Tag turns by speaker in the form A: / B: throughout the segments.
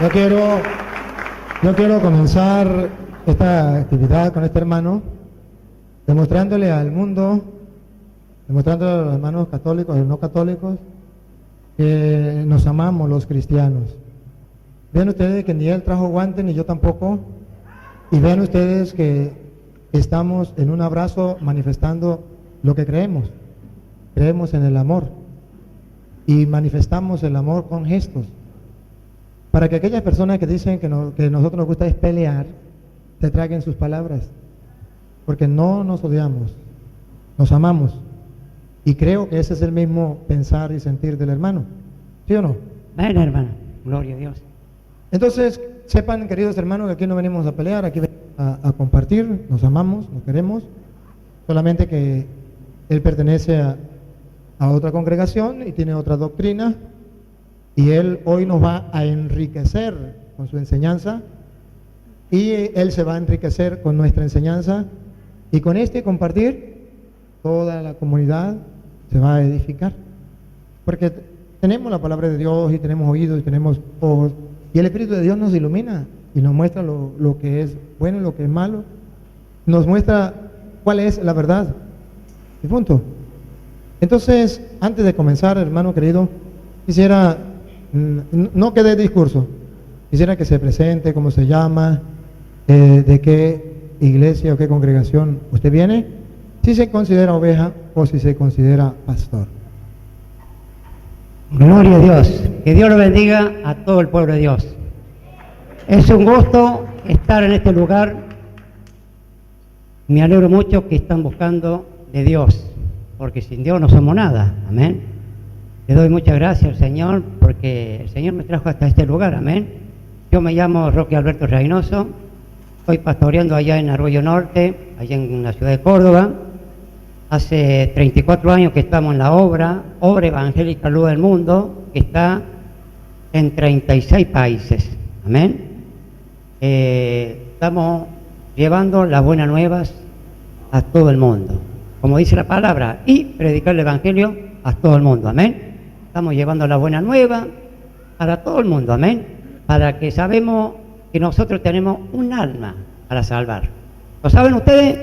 A: Yo quiero, yo quiero comenzar esta actividad con este hermano, demostrándole al mundo, demostrándole a los hermanos católicos y no católicos, que nos amamos los cristianos. Vean ustedes que ni él trajo guantes, ni yo tampoco, y vean ustedes que estamos en un abrazo manifestando lo que creemos. Creemos en el amor y manifestamos el amor con gestos. Para que aquellas personas que dicen que nosotros nos gusta es pelear, se traguen sus palabras. Porque no nos odiamos, nos amamos. Y creo que ese es el mismo pensar y sentir del hermano. ¿Sí o no?
B: Ven, hermano, gloria a Dios.
A: Entonces, sepan, queridos hermanos, que aquí no venimos a pelear, aquí venimos a compartir, nos amamos, nos queremos. Solamente que él pertenece a otra congregación y tiene otra doctrina. Y él hoy nos va a enriquecer con su enseñanza, y él se va a enriquecer con nuestra enseñanza, y con este compartir toda la comunidad se va a edificar, porque tenemos la palabra de Dios y tenemos oídos y tenemos ojos, y el Espíritu de Dios nos ilumina y nos muestra lo que es bueno y lo que es malo, nos muestra cuál es la verdad, y punto. Entonces, antes de comenzar, hermano querido, quisiera no que dé discurso, quisiera que se presente, cómo se llama, de qué iglesia o qué congregación usted viene, si se considera oveja o si se considera pastor.
B: Gloria a Dios. Que Dios lo bendiga a todo el pueblo de Dios. Es un gusto estar en este lugar. Me alegro mucho que están buscando de Dios, porque sin Dios no somos nada. Amén. Le doy muchas gracias al Señor, porque el Señor me trajo hasta este lugar, amén. Yo me llamo Roque Alberto Reynoso, estoy pastoreando allá en Arroyo Norte, allá en la ciudad de Córdoba. Hace 34 años que estamos en la obra evangélica Luz del Mundo, que está en 36 países, amén. Estamos llevando las buenas nuevas a todo el mundo, como dice la palabra, y predicar el evangelio a todo el mundo, amén. Estamos llevando la buena nueva para todo el mundo, amén. Para que sabemos que nosotros tenemos un alma para salvar. ¿Lo saben ustedes?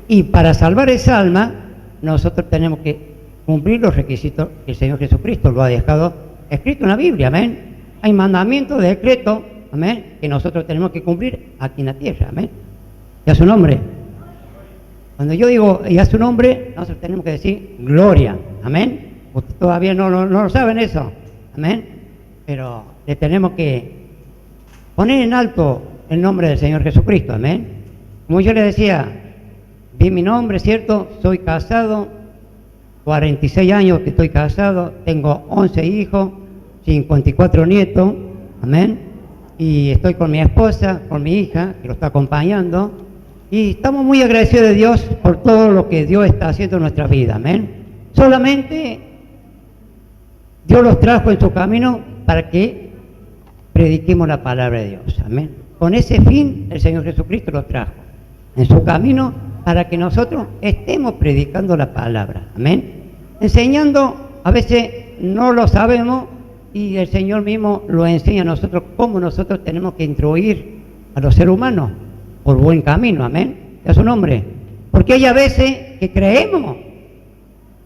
B: Y para salvar esa alma, nosotros tenemos que cumplir los requisitos que el Señor Jesucristo lo ha dejado escrito en la Biblia, amén. Hay mandamientos, decretos, amén, que nosotros tenemos que cumplir aquí en la tierra, amén. Y a su nombre. Cuando yo digo y a su nombre, nosotros tenemos que decir gloria, amén. Ustedes todavía no lo saben eso, amén. Pero le tenemos que poner en alto el nombre del Señor Jesucristo, amén. Como yo le decía, vi mi nombre, ¿cierto? Soy casado, 46 años que estoy casado, tengo 11 hijos, 54 nietos, amén. Y estoy con mi esposa, con mi hija, que lo está acompañando. Y estamos muy agradecidos de Dios por todo lo que Dios está haciendo en nuestra vida, amén. Solamente Dios los trajo en su camino para que prediquemos la palabra de Dios, amén. Con ese fin el Señor Jesucristo los trajo en su camino para que nosotros estemos predicando la palabra, amén. Enseñando, a veces no lo sabemos y el Señor mismo lo enseña a nosotros cómo nosotros tenemos que instruir a los seres humanos por buen camino, amén, a su nombre. Porque hay a veces que creemos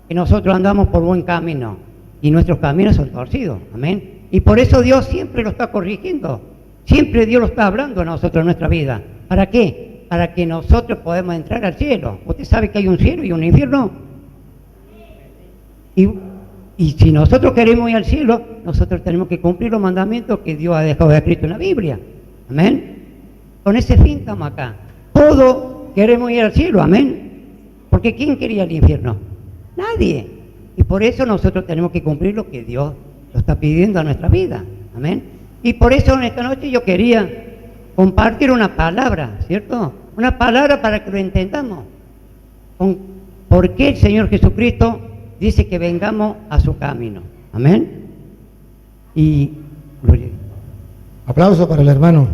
B: que nosotros andamos por buen camino y nuestros caminos son torcidos, amén. Y por eso Dios siempre lo está corrigiendo, siempre Dios lo está hablando a nosotros en nuestra vida. ¿Para qué? Para que nosotros podamos entrar al cielo. ¿Usted sabe que hay un cielo y un infierno? Y si nosotros queremos ir al cielo, nosotros tenemos que cumplir los mandamientos que Dios ha dejado escrito en la Biblia, amén. Con ese fin estamos acá. Todos queremos ir al cielo, amén. Porque ¿quién quería el infierno? Nadie. Y por eso nosotros tenemos que cumplir lo que Dios lo está pidiendo a nuestra vida, amén. Y por eso en esta noche yo quería compartir una palabra, ¿cierto? Una palabra para que lo entendamos. ¿Por qué el Señor Jesucristo dice que vengamos a su camino? Amén. Y
A: aplauso para el hermano.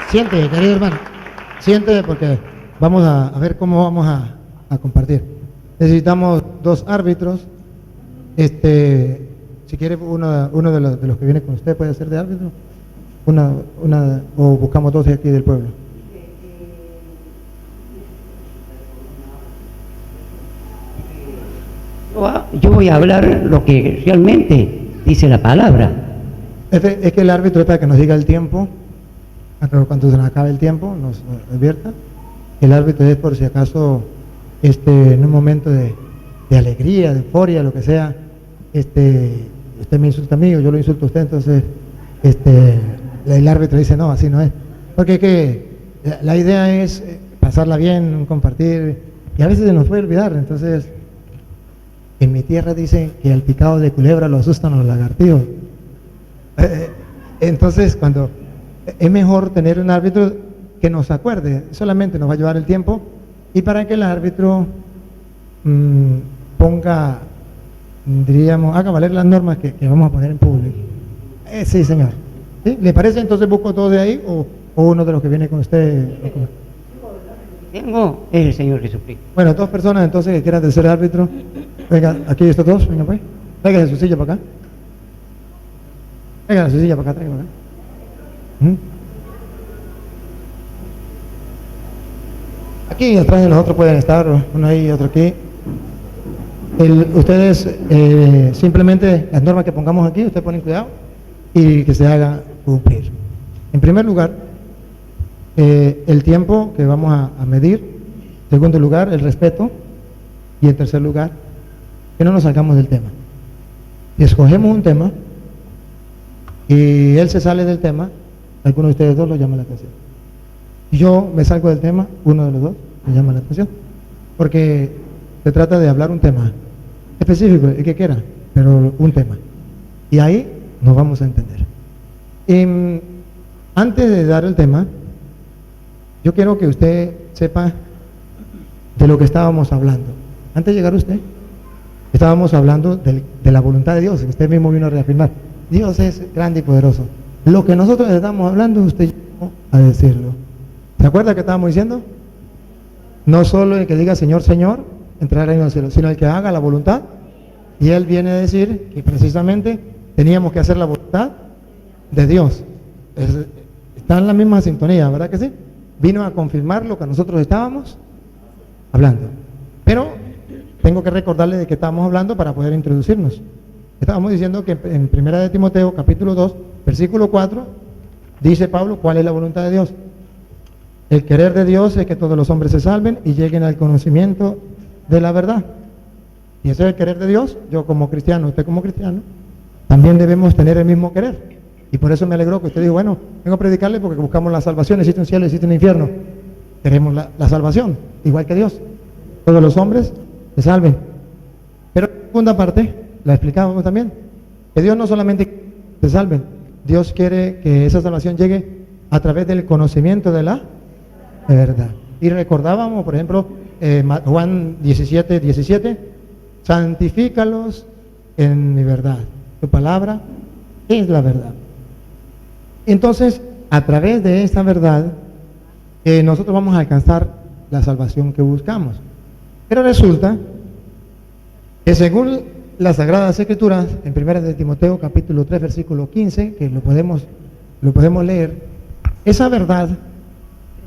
A: Siente, querido hermano, siente, porque vamos a ver cómo vamos a compartir. Necesitamos dos árbitros. si quiere uno de los que viene con usted puede ser de árbitro, o buscamos dos de aquí del pueblo.
B: Yo voy a hablar lo que realmente dice la palabra.
A: Es que el árbitro es para que nos diga el tiempo, cuando se nos acabe el tiempo, nos advierta. El árbitro es por si acaso en un momento de alegría, de euforia, lo que sea, usted me insulta a mí o yo lo insulto a usted, entonces el árbitro dice no, así no es. Porque la idea es pasarla bien, compartir, y a veces se nos puede olvidar. Entonces, en mi tierra dicen que al picado de culebra lo asustan los lagartijos. Entonces, cuando es mejor tener un árbitro que nos acuerde, solamente nos va a llevar el tiempo, y para que el árbitro ponga, diríamos, haga valer las normas que vamos a poner en público. Sí, señor. ¿Sí? ¿Le parece? Entonces busco todo de ahí o uno de los que viene con usted.
B: Tengo es el Señor Jesucristo.
A: Bueno, dos personas entonces que quieran de ser árbitro. Venga, aquí estos dos, venga pues. Venga de su silla para acá. Venga de su silla para acá, traiga para acá. Aquí atrás de nosotros pueden estar, uno ahí y otro aquí. Ustedes simplemente las normas que pongamos aquí, ustedes ponen cuidado y que se haga cumplir. En primer lugar, el tiempo que vamos a medir. En segundo lugar, el respeto. Y en tercer lugar, que no nos salgamos del tema. Si escogemos un tema y él se sale del tema, alguno de ustedes dos lo llama la atención. Si yo me salgo del tema, uno de los dos me llama la atención. Porque se trata de hablar un tema específico, el que quiera, pero un tema. Y ahí nos vamos a entender. Antes de dar el tema, yo quiero que usted sepa de lo que estábamos hablando. Antes de llegar usted, estábamos hablando de la voluntad de Dios, que usted mismo vino a reafirmar. Dios es grande y poderoso. Lo que nosotros estamos hablando, usted llegó a decirlo. ¿Se acuerda que estábamos diciendo? No solo el que diga Señor, Señor, entrará al reino del cielo, sino el que haga la voluntad. Y él viene a decir que precisamente teníamos que hacer la voluntad de Dios. Está en la misma sintonía, ¿verdad que sí? Vino a confirmar lo que nosotros estábamos hablando. Pero tengo que recordarle de qué estábamos hablando para poder introducirnos. Estábamos diciendo que en 1 de Timoteo, capítulo 2, versículo 4, dice Pablo, ¿cuál es la voluntad de Dios? El querer de Dios es que todos los hombres se salven y lleguen al conocimiento de la verdad. Y ese es el querer de Dios. Yo como cristiano, usted como cristiano, también debemos tener el mismo querer. Y por eso me alegró que usted dijo, bueno, vengo a predicarle porque buscamos la salvación, existe un cielo, existe un infierno. Queremos la salvación, igual que Dios. Todos los hombres se salven. Pero la segunda parte, la explicábamos también, que Dios no solamente se salven, Dios quiere que esa salvación llegue a través del conocimiento de la verdad. Y recordábamos, por ejemplo, Juan 17, 17, santifícalos en mi verdad. Tu palabra es la verdad. Entonces, a través de esta verdad, nosotros vamos a alcanzar la salvación que buscamos. Pero resulta que según las Sagradas Escrituras, en 1 de Timoteo capítulo 3, versículo 15, que lo podemos leer, esa verdad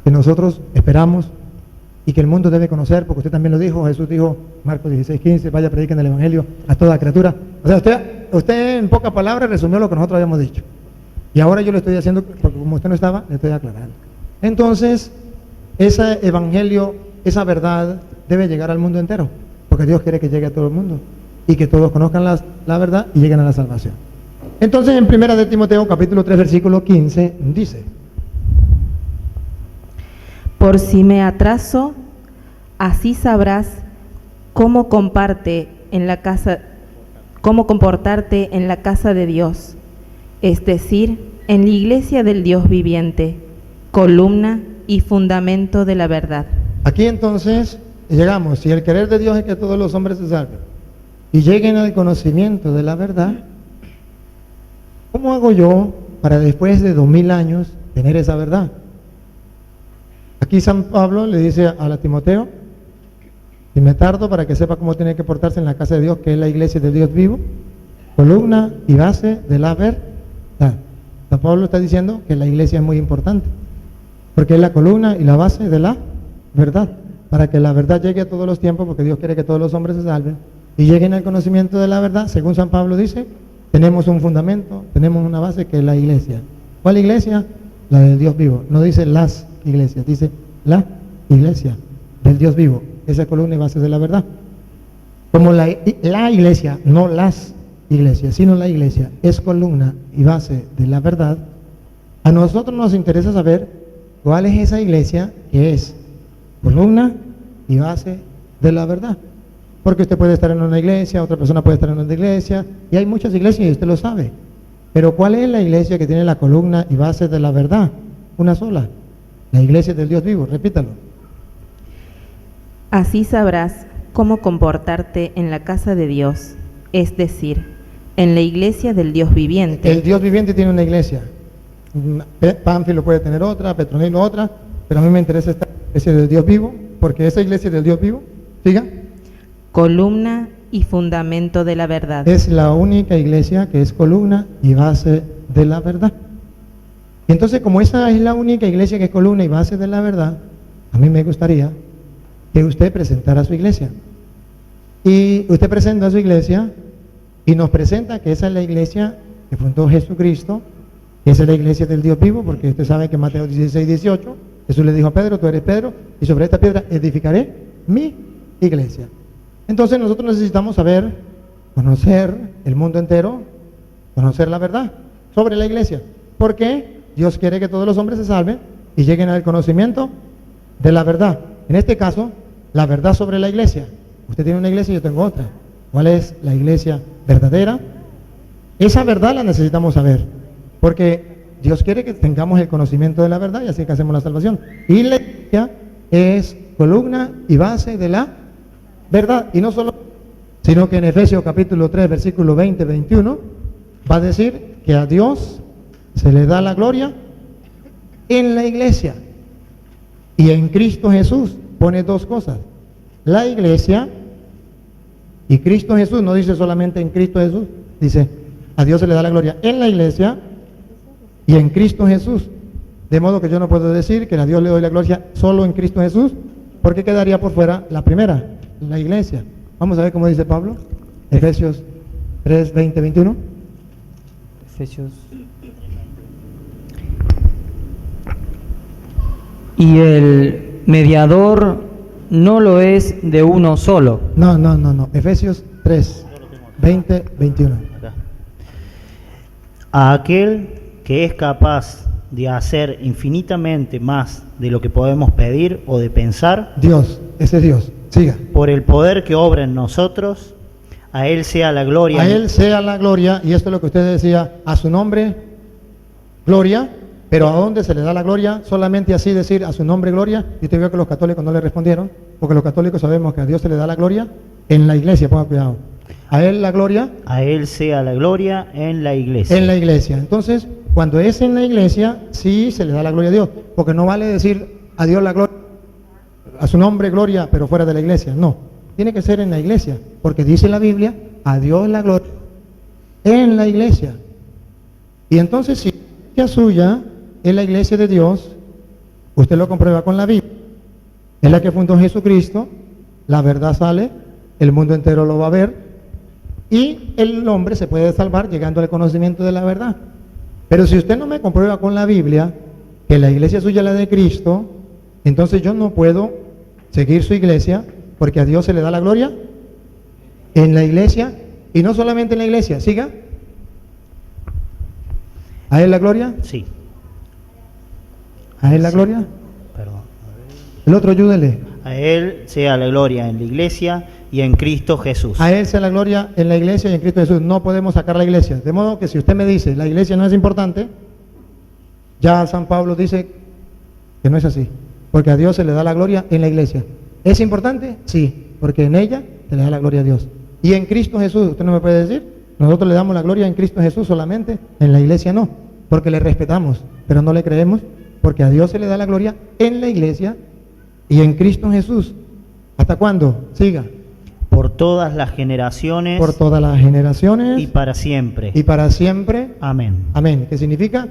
A: que nosotros esperamos y que el mundo debe conocer, porque usted también lo dijo, Jesús dijo, Marcos 16, 15, vaya prediquen el Evangelio a toda criatura. O sea, usted en pocas palabras resumió lo que nosotros habíamos dicho. Y ahora yo le estoy haciendo, porque como usted no estaba, le estoy aclarando. Entonces, ese Evangelio, esa verdad, debe llegar al mundo entero, porque Dios quiere que llegue a todo el mundo y que todos conozcan la verdad y lleguen a la salvación. Entonces, en 1 de Timoteo, capítulo 3, versículo 15, dice:
C: por si me atraso, así sabrás cómo comportarte en la casa de Dios, es decir, en la iglesia del Dios viviente, columna y fundamento de la verdad.
A: Aquí entonces llegamos, si el querer de Dios es que todos los hombres se salven y lleguen al conocimiento de la verdad, ¿cómo hago yo para después de 2000 años tener esa verdad? Aquí San Pablo le dice a Timoteo, si me tardo para que sepa cómo tiene que portarse en la casa de Dios, que es la iglesia de Dios vivo, columna y base de la verdad. San Pablo está diciendo que la iglesia es muy importante, porque es la columna y la base de la verdad, para que la verdad llegue a todos los tiempos, porque Dios quiere que todos los hombres se salven y lleguen al conocimiento de la verdad. Según San Pablo dice, tenemos un fundamento, tenemos una base que es la iglesia. ¿Cuál iglesia? La del Dios vivo. No dice las iglesias, dice la iglesia del Dios vivo. Esa columna y base de la verdad. Como la iglesia, no las iglesias, sino la iglesia es columna y base de la verdad, a nosotros nos interesa saber cuál es esa iglesia que es columna y base de la verdad. Porque usted puede estar en una iglesia, otra persona puede estar en otra iglesia, y hay muchas iglesias y usted lo sabe. Pero ¿cuál es la iglesia que tiene la columna y base de la verdad? Una sola, la iglesia del Dios vivo. Repítalo.
C: Así sabrás cómo comportarte en la casa de Dios, es decir, en la iglesia del Dios viviente.
A: El Dios viviente tiene una iglesia. Pánfilo puede tener otra, Petronilo otra, pero a mí me interesa esta iglesia del Dios vivo, porque esa iglesia del Dios vivo, siga,
C: Columna y fundamento de la verdad.
A: es la única iglesia que es columna y base de la verdad. Y entonces, como esa es la única iglesia que es columna y base de la verdad, a mí me gustaría que usted presentara su iglesia. Y usted presenta su iglesia y nos presenta que esa es la iglesia que fundó Jesucristo, que esa es la iglesia del Dios vivo, porque usted sabe que en Mateo 16, 18, Jesús le dijo a Pedro, tú eres Pedro, y sobre esta piedra edificaré mi iglesia. Entonces nosotros necesitamos saber, conocer el mundo entero, conocer la verdad sobre la iglesia, porque Dios quiere que todos los hombres se salven y lleguen al conocimiento de la verdad. En este caso, la verdad sobre la iglesia. Usted tiene una iglesia y yo tengo otra. ¿Cuál es la iglesia verdadera? Esa verdad la necesitamos saber, porque Dios quiere que tengamos el conocimiento de la verdad y así que hacemos la salvación. Y la iglesia es columna y base de la verdad. Y no solo, sino que en Efesios capítulo 3, versículo 20, 21, va a decir que a Dios se le da la gloria en la iglesia. Y en Cristo Jesús pone dos cosas. La iglesia y Cristo Jesús, no dice solamente en Cristo Jesús, dice a Dios se le da la gloria en la iglesia y en Cristo Jesús. De modo que yo no puedo decir que a Dios le doy la gloria solo en Cristo Jesús, porque quedaría por fuera la primera, la iglesia. Vamos a ver cómo dice Pablo, Efesios 3, 20, 21.
D: Efesios. Y el mediador no lo es de uno solo.
A: No. Efesios 3, 20, 21.
E: Acá. A aquel que es capaz de hacer infinitamente más de lo que podemos pedir o de pensar,
A: Dios, ese es Dios. Siga.
E: por el poder que obra en nosotros, a Él sea la gloria.
A: A Él sea la gloria, y esto es lo que usted decía, a su nombre, gloria, pero ¿a dónde se le da la gloria? Solamente así decir a su nombre gloria, y usted vio que los católicos no le respondieron, porque los católicos sabemos que a Dios se le da la gloria en la iglesia, ponga cuidado. A Él la gloria
E: A Él sea la gloria en la iglesia.
A: en la iglesia. Entonces, cuando es en la iglesia, sí se le da la gloria a Dios, porque no vale decir a Dios la gloria, a su nombre gloria, pero fuera de la iglesia. No, tiene que ser en la iglesia, porque dice la Biblia, a Dios la gloria en la iglesia. Y entonces, si la iglesia suya es la iglesia de Dios, usted lo comprueba con la Biblia, es la que fundó Jesucristo, la verdad sale, el mundo entero lo va a ver, y el hombre se puede salvar llegando al conocimiento de la verdad. Pero si usted no me comprueba con la Biblia que la iglesia suya es la de Cristo, entonces yo no puedo seguir su iglesia, porque a Dios se le da la gloria en la iglesia, y no solamente en la iglesia, siga. ¿A Él la gloria?
E: Sí,
A: ¿A Él la gloria?
E: perdón.
A: El otro ayúdele.
E: A Él sea la gloria en la iglesia y en Cristo Jesús.
A: A Él sea la gloria en la iglesia y en Cristo Jesús. No podemos sacar la iglesia. De modo que si usted me dice la iglesia no es importante, ya San Pablo dice que no es así, porque a Dios se le da la gloria en la iglesia. ¿Es importante? Sí, porque en ella se le da la gloria a Dios. Y en Cristo Jesús, usted no me puede decir, nosotros le damos la gloria en Cristo Jesús solamente, en la iglesia no, porque le respetamos, pero no le creemos, porque a Dios se le da la gloria en la iglesia y en Cristo Jesús. ¿Hasta cuándo? Siga.
E: por todas las generaciones
A: por todas las generaciones
E: y para siempre.
A: y para siempre.
E: Amén.
A: Amén. ¿Qué significa?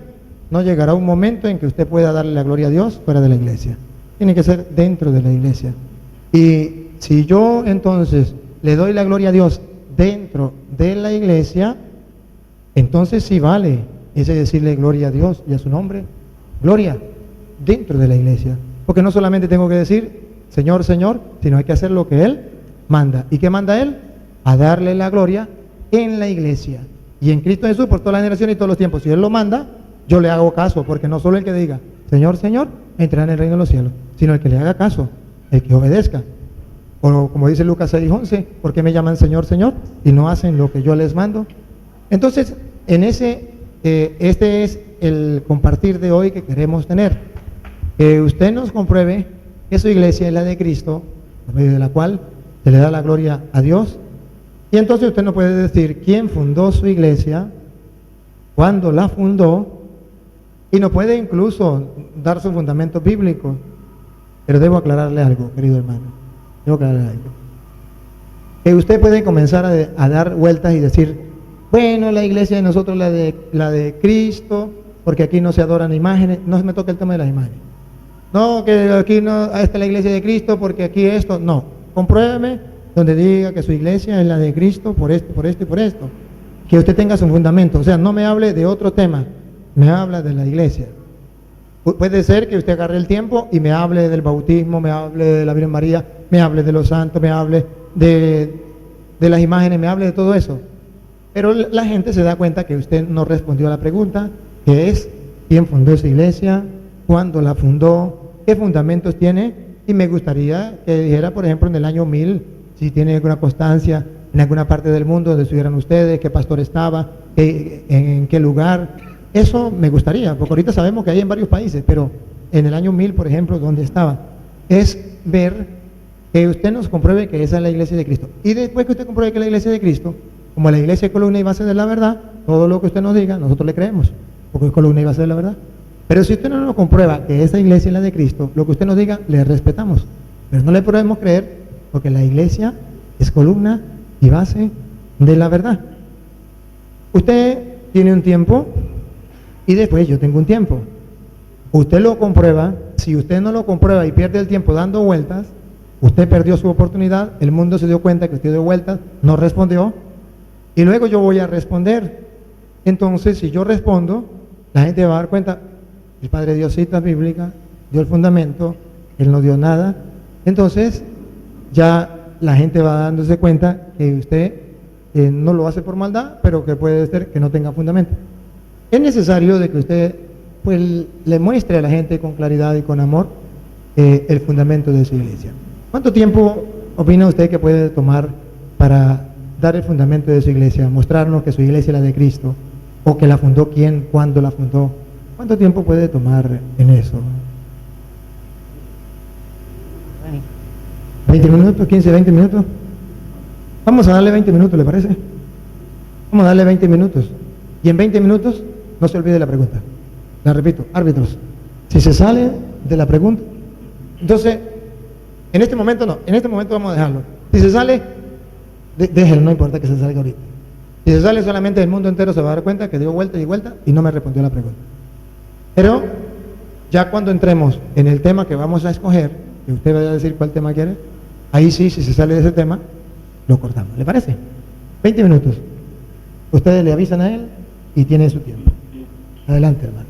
A: No llegará un momento en que usted pueda darle la gloria a Dios fuera de la iglesia. Tiene que ser dentro de la iglesia. Y si yo entonces le doy la gloria a Dios dentro de la iglesia, entonces sí vale ese decirle gloria a Dios y a su nombre. Gloria dentro de la iglesia. Porque no solamente tengo que decir Señor, Señor, sino hay que hacer lo que Él manda. ¿Y qué manda Él? A darle la gloria en la iglesia. Y en Cristo Jesús por todas las generaciones y todos los tiempos. Si Él lo manda, yo le hago caso, porque no solo el que diga Señor, Señor, entrará en el reino de los cielos, sino el que le haga caso, el que obedezca. O como dice Lucas 6:11, ¿por qué me llaman Señor, Señor? Y no hacen lo que yo les mando. Entonces, en este es el compartir de hoy que queremos tener. Que usted nos compruebe que su iglesia es la de Cristo, por medio de la cual se le da la gloria a Dios. Y entonces usted no puede decir quién fundó su iglesia, cuándo la fundó, y no puede incluso dar su fundamento bíblico. Pero debo aclararle algo, querido hermano. Debo aclararle algo. Que usted puede comenzar a dar vueltas y decir, bueno, la iglesia de nosotros la de Cristo, porque aquí no se adoran imágenes. No se me toca el tema de las imágenes. No, que aquí no, esta es la iglesia de Cristo, porque aquí esto. No, compruébeme donde diga que su iglesia es la de Cristo por esto, por esto y por esto. Que usted tenga su fundamento. O sea, no me hable de otro tema. Me habla de la iglesia. Puede ser que usted agarre el tiempo y me hable del bautismo, me hable de la Virgen María, me hable de los santos, me hable de las imágenes, me hable de todo eso. Pero la gente se da cuenta que usted no respondió a la pregunta, que es quién fundó esa iglesia, cuándo la fundó, qué fundamentos tiene, y me gustaría que dijera, por ejemplo, en el año 1000, si tiene alguna constancia en alguna parte del mundo donde estuvieran ustedes, qué pastor estaba, en qué lugar. Eso me gustaría, porque ahorita sabemos que hay en varios países, pero en el año 1000, por ejemplo, ¿dónde estaba? Es ver que usted nos compruebe que esa es la iglesia de Cristo. Y después que usted compruebe que es la iglesia de Cristo, como la iglesia es columna y base de la verdad, todo lo que usted nos diga, nosotros le creemos, porque es columna y base de la verdad. Pero si usted no nos comprueba que esa iglesia es la de Cristo, lo que usted nos diga, le respetamos. Pero no le podemos creer, porque la iglesia es columna y base de la verdad. Usted tiene un tiempo y después yo tengo un tiempo. Usted lo comprueba. Si usted no lo comprueba y pierde el tiempo dando vueltas, usted perdió su oportunidad, el mundo se dio cuenta que usted dio vueltas, no respondió, y luego yo voy a responder. Entonces, si yo respondo, la gente va a dar cuenta, el Padre dio citas bíblicas, dio el fundamento, Él no dio nada. Entonces, ya la gente va dándose cuenta que usted no lo hace por maldad, pero que puede ser que no tenga fundamento. Es necesario de que usted pues le muestre a la gente con claridad y con amor el fundamento de su iglesia. ¿Cuánto tiempo opina usted que puede tomar para dar el fundamento de su iglesia, mostrarnos que su iglesia es la de Cristo, o que la fundó quién, cuándo la fundó? ¿Cuánto tiempo puede tomar en eso? 20 minutos, 15, 20 minutos. Vamos a darle 20 minutos, ¿le parece? Vamos a darle 20 minutos. Y en 20 minutos, no se olvide la pregunta. La repito, árbitros, si se sale de la pregunta, entonces, en este momento no, en este momento vamos a dejarlo. Si se sale, déjelo, no importa que se salga ahorita. Si se sale, solamente el mundo entero se va a dar cuenta que dio vuelta y vuelta y no me respondió la pregunta. Pero, ya cuando entremos en el tema que vamos a escoger, que usted vaya a decir cuál tema quiere, ahí sí, si se sale de ese tema, lo cortamos. ¿Le parece? 20 minutos. Ustedes le avisan a él y tiene su tiempo. Adelante, hermano.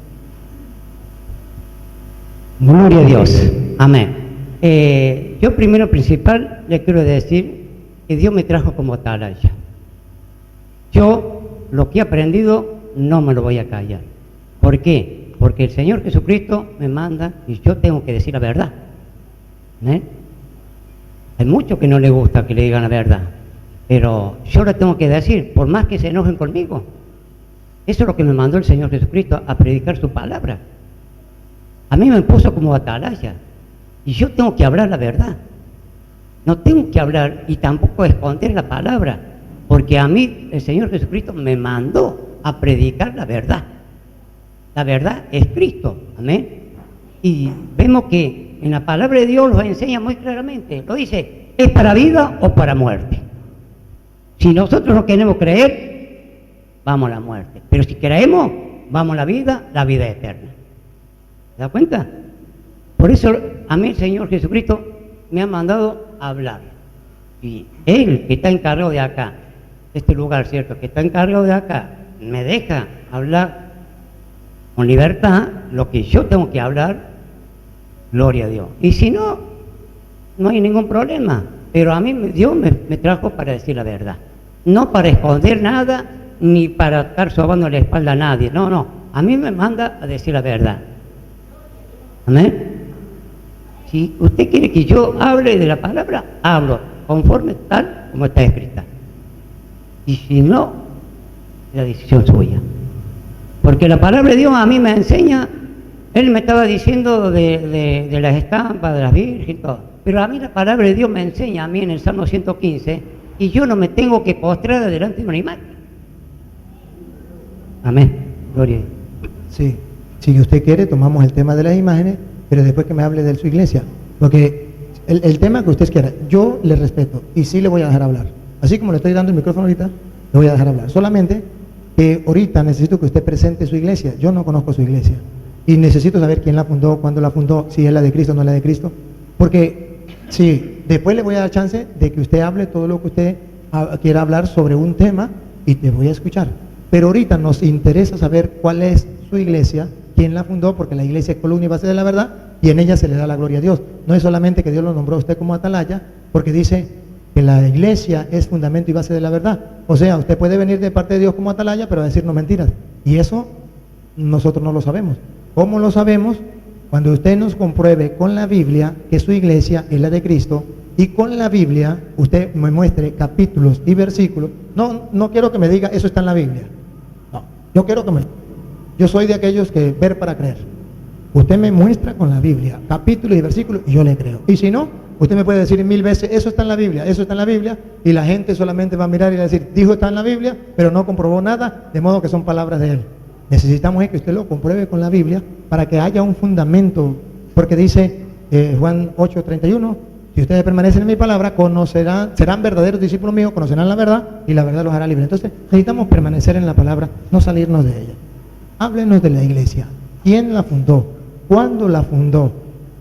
B: Gloria a Dios. Amén. Yo primero principal le quiero decir que Dios me trajo como atalaya. Yo lo que he aprendido no me lo voy a callar. ¿Por qué? Porque el Señor Jesucristo me manda y yo tengo que decir la verdad. Hay muchos que no les gusta que le digan la verdad, pero yo la tengo que decir, por más que se enojen conmigo. Eso es lo que me mandó el Señor Jesucristo, a predicar su palabra. A mí me puso como atalaya y yo tengo que hablar la verdad. No tengo que hablar y tampoco esconder la palabra, porque a mí el Señor Jesucristo me mandó a predicar la verdad. La verdad es Cristo, amén. Y vemos que en la palabra de Dios lo enseña muy claramente. Lo dice, ¿es para vida o para muerte? Si nosotros no queremos creer, vamos a la muerte. Pero si creemos, vamos a la vida eterna. ¿Se da cuenta? Por eso a mí el Señor Jesucristo me ha mandado a hablar. Y Él, que está encargado de acá, de este lugar, ¿cierto? Que está encargado de acá, me deja hablar con libertad lo que yo tengo que hablar, gloria a Dios. Y si no, no hay ningún problema. Pero a mí Dios me trajo para decir la verdad. No para esconder nada, ni para estar sobando la espalda a nadie. No, no. A mí me manda a decir la verdad. Amén. Si usted quiere que yo hable de la palabra, hablo conforme tal como está escrita. Y si no, la decisión suya. Porque la palabra de Dios a mí me enseña, Él me estaba diciendo de las estampas, de las virgen y todo. Pero a mí la palabra de Dios me enseña a mí en el Salmo 115 y yo no me tengo que postrar delante de una imagen. Amén. Gloria a Dios.
A: Sí, si usted quiere, tomamos el tema de las imágenes, pero después que me hable de su iglesia. Porque el tema que usted quiera, yo le respeto y sí le voy a dejar hablar. Así como le estoy dando el micrófono ahorita, le voy a dejar hablar. Solamente que ahorita necesito que usted presente su iglesia. Yo no conozco su iglesia. Y necesito saber quién la fundó, cuándo la fundó, si es la de Cristo o no es la de Cristo. Porque sí, después le voy a dar chance de que usted hable todo lo que usted quiera hablar sobre un tema y te voy a escuchar. Pero ahorita nos interesa saber cuál es su iglesia, quién la fundó, porque la iglesia es columna y base de la verdad y en ella se le da la gloria a Dios. No es solamente que Dios lo nombró a usted como atalaya, porque dice que la iglesia es fundamento y base de la verdad. O sea, usted puede venir de parte de Dios como atalaya, pero a decirnos mentiras. Y eso nosotros no lo sabemos. ¿Cómo lo sabemos? Cuando usted nos compruebe con la Biblia que su iglesia es la de Cristo y con la Biblia usted me muestre capítulos y versículos. No quiero que me diga eso está en la Biblia. No, yo quiero que yo soy de aquellos que ver para creer. Usted me muestra con la Biblia capítulos y versículos y yo le creo. Y si no, usted me puede decir 1000 veces eso está en la Biblia, eso está en la Biblia, y la gente solamente va a mirar y va a decir dijo está en la Biblia, pero no comprobó nada, de modo que son palabras de él. Necesitamos que usted lo compruebe con la Biblia para que haya un fundamento, porque dice Juan 8:31, si ustedes permanecen en mi palabra, serán verdaderos discípulos míos, conocerán la verdad y la verdad los hará libres. Entonces necesitamos permanecer en la palabra, no salirnos de ella. Háblenos de la iglesia, quién la fundó, cuándo la fundó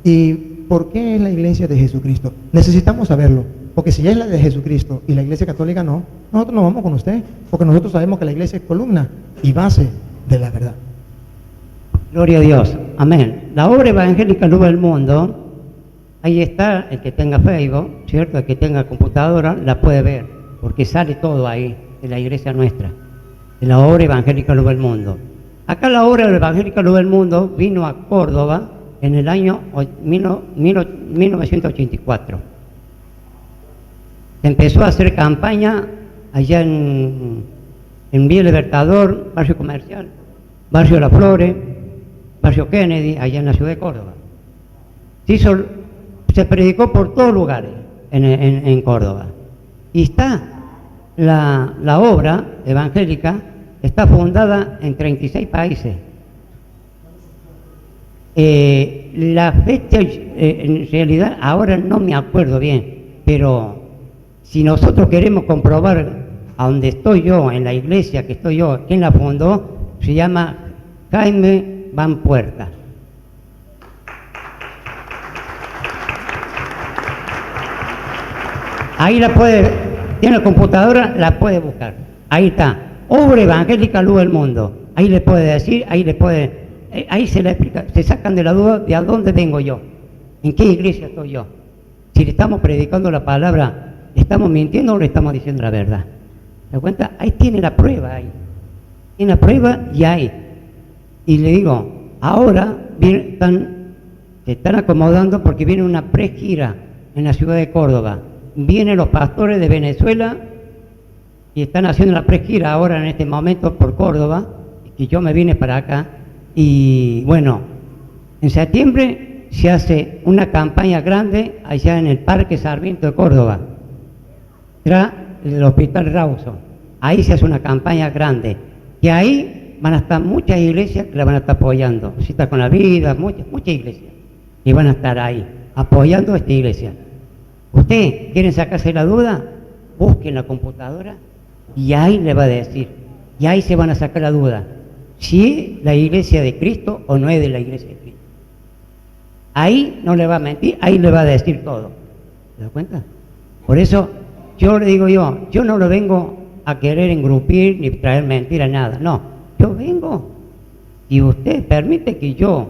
A: y por qué es la iglesia de Jesucristo. Necesitamos saberlo, porque si es la de Jesucristo y la iglesia católica no, nosotros nos vamos con usted, porque nosotros sabemos que la iglesia es columna y base de la verdad.
B: Gloria a Dios. Amén. La obra evangélica Luz del Mundo, ahí está, el que tenga Facebook, ¿cierto? El que tenga computadora, la puede ver, porque sale todo ahí, de la iglesia nuestra, de la obra evangélica Luz del Mundo. Acá la obra evangélica Luz del Mundo vino a Córdoba en el año 1984. Se empezó a hacer campaña allá en Villa Libertador, barrio comercial, barrio Las Flores, barrio Kennedy, allá en la ciudad de Córdoba. Se predicó por todos lugares en Córdoba. Y está la obra evangélica, está fundada en 36 países. La fecha, en realidad, ahora no me acuerdo bien, pero si nosotros queremos comprobar a donde estoy yo, en la iglesia que estoy yo, quién la fundó, se llama Jaime Van Puerta. Ahí la puede, tiene la computadora, la puede buscar. Ahí está, obra evangélica Luz del Mundo. Ahí le puede decir, ahí se le explica, se sacan de la duda de a dónde vengo yo, en qué iglesia estoy yo. Si le estamos predicando la palabra, ¿le estamos mintiendo o le estamos diciendo la verdad? ¿Se da cuenta? Ahí tiene la prueba, ahí. Tiene la prueba y ahí. Y le digo, ahora se están acomodando porque viene una pregira en la ciudad de Córdoba. Vienen los pastores de Venezuela y están haciendo la pregira ahora en este momento por Córdoba, y yo me vine para acá. Y bueno, en septiembre se hace una campaña grande allá en el Parque Sarmiento de Córdoba, tras el Hospital Rawson. Ahí se hace una campaña grande, y ahí van a estar muchas iglesias que la van a estar apoyando. Cita con la Vida, muchas iglesias, y van a estar ahí apoyando a esta iglesia. ¿Ustedes quieren sacarse la duda? Busquen la computadora Y ahí le va a decir, y ahí se van a sacar la duda, si es la iglesia de Cristo o no es de la iglesia de Cristo. Ahí no le va a mentir, ahí le va a decir todo. ¿Se da cuenta? Por eso yo le digo yo no lo vengo a querer engrupir ni traer mentira, nada. No, yo vengo y usted permite que yo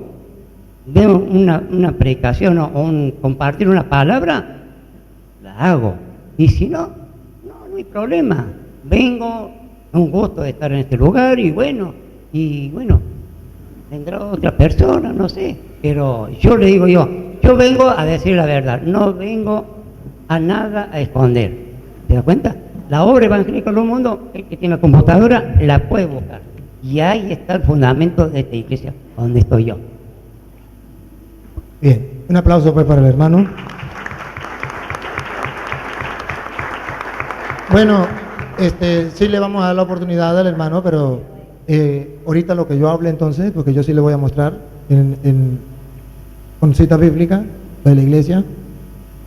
B: dé una predicación o compartir una palabra, la hago. Y si no, no hay problema. Vengo, un gusto de estar en este lugar y bueno, vendrá otra persona, no sé. Pero yo le digo yo vengo a decir la verdad, no vengo a nada a esconder. ¿Te das cuenta? La obra evangélica en el mundo, el que tiene computadora, la puede buscar. Y ahí está el fundamento de esta iglesia, donde estoy yo.
A: Bien, un aplauso pues para el hermano. Bueno, sí le vamos a dar la oportunidad al hermano, pero ahorita lo que yo hable entonces, porque yo sí le voy a mostrar con cita bíblica de la iglesia.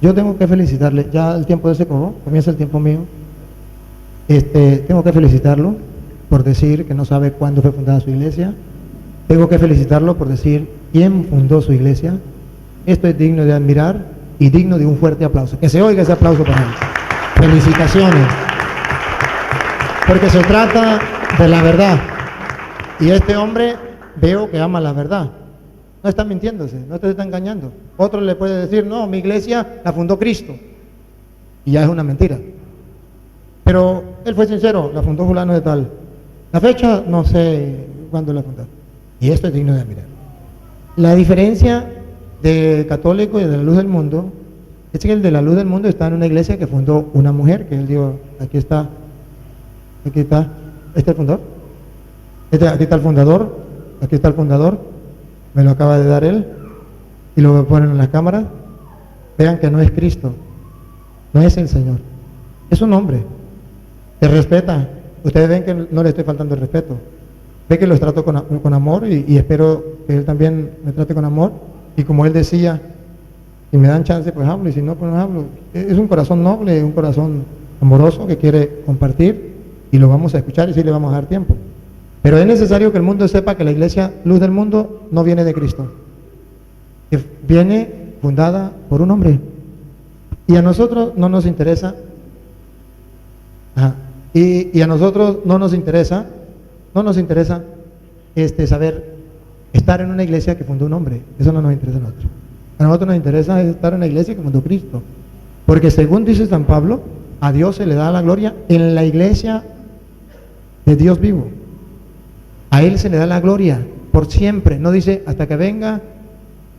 A: Yo tengo que felicitarle, ya el tiempo de ese comienza el tiempo mío. Tengo que felicitarlo por decir que no sabe cuándo fue fundada su iglesia. Tengo que felicitarlo por decir quién fundó su iglesia. Esto es digno de admirar y digno de un fuerte aplauso. Que se oiga ese aplauso para él. Felicitaciones. Porque se trata de la verdad. Y este hombre veo que ama la verdad. No está mintiéndose, no te está engañando. Otro le puede decir, no, mi iglesia la fundó Cristo. Y ya es una mentira. Pero él fue sincero, la fundó fulano de tal. La fecha no sé cuándo la fundó. Y esto es digno de admirar. La diferencia de católico y de la luz del mundo es que el de la luz del mundo está en una iglesia que fundó una mujer, que él dijo, aquí está el fundador. Aquí está el fundador, me lo acaba de dar él, y lo ponen en la cámara. Vean que no es Cristo, no es el Señor, es un hombre que respeta. Ustedes ven que no le estoy faltando el respeto, ve que los trato con amor y espero que él también me trate con amor. Y como él decía, si me dan chance pues hablo, y si no pues no hablo. Es un corazón noble, un corazón amoroso que quiere compartir, y lo vamos a escuchar y sí le vamos a dar tiempo. Pero es necesario que el mundo sepa que la iglesia luz del mundo no viene de Cristo, que viene fundada por un hombre. Y a nosotros no nos interesa, y a nosotros no nos interesa saber estar en una iglesia que fundó un hombre. Eso no nos interesa a nosotros. A nosotros nos interesa estar en una iglesia que fundó Cristo. Porque según dice San Pablo, a Dios se le da la gloria en la iglesia de Dios vivo. A Él se le da la gloria por siempre. No dice hasta que venga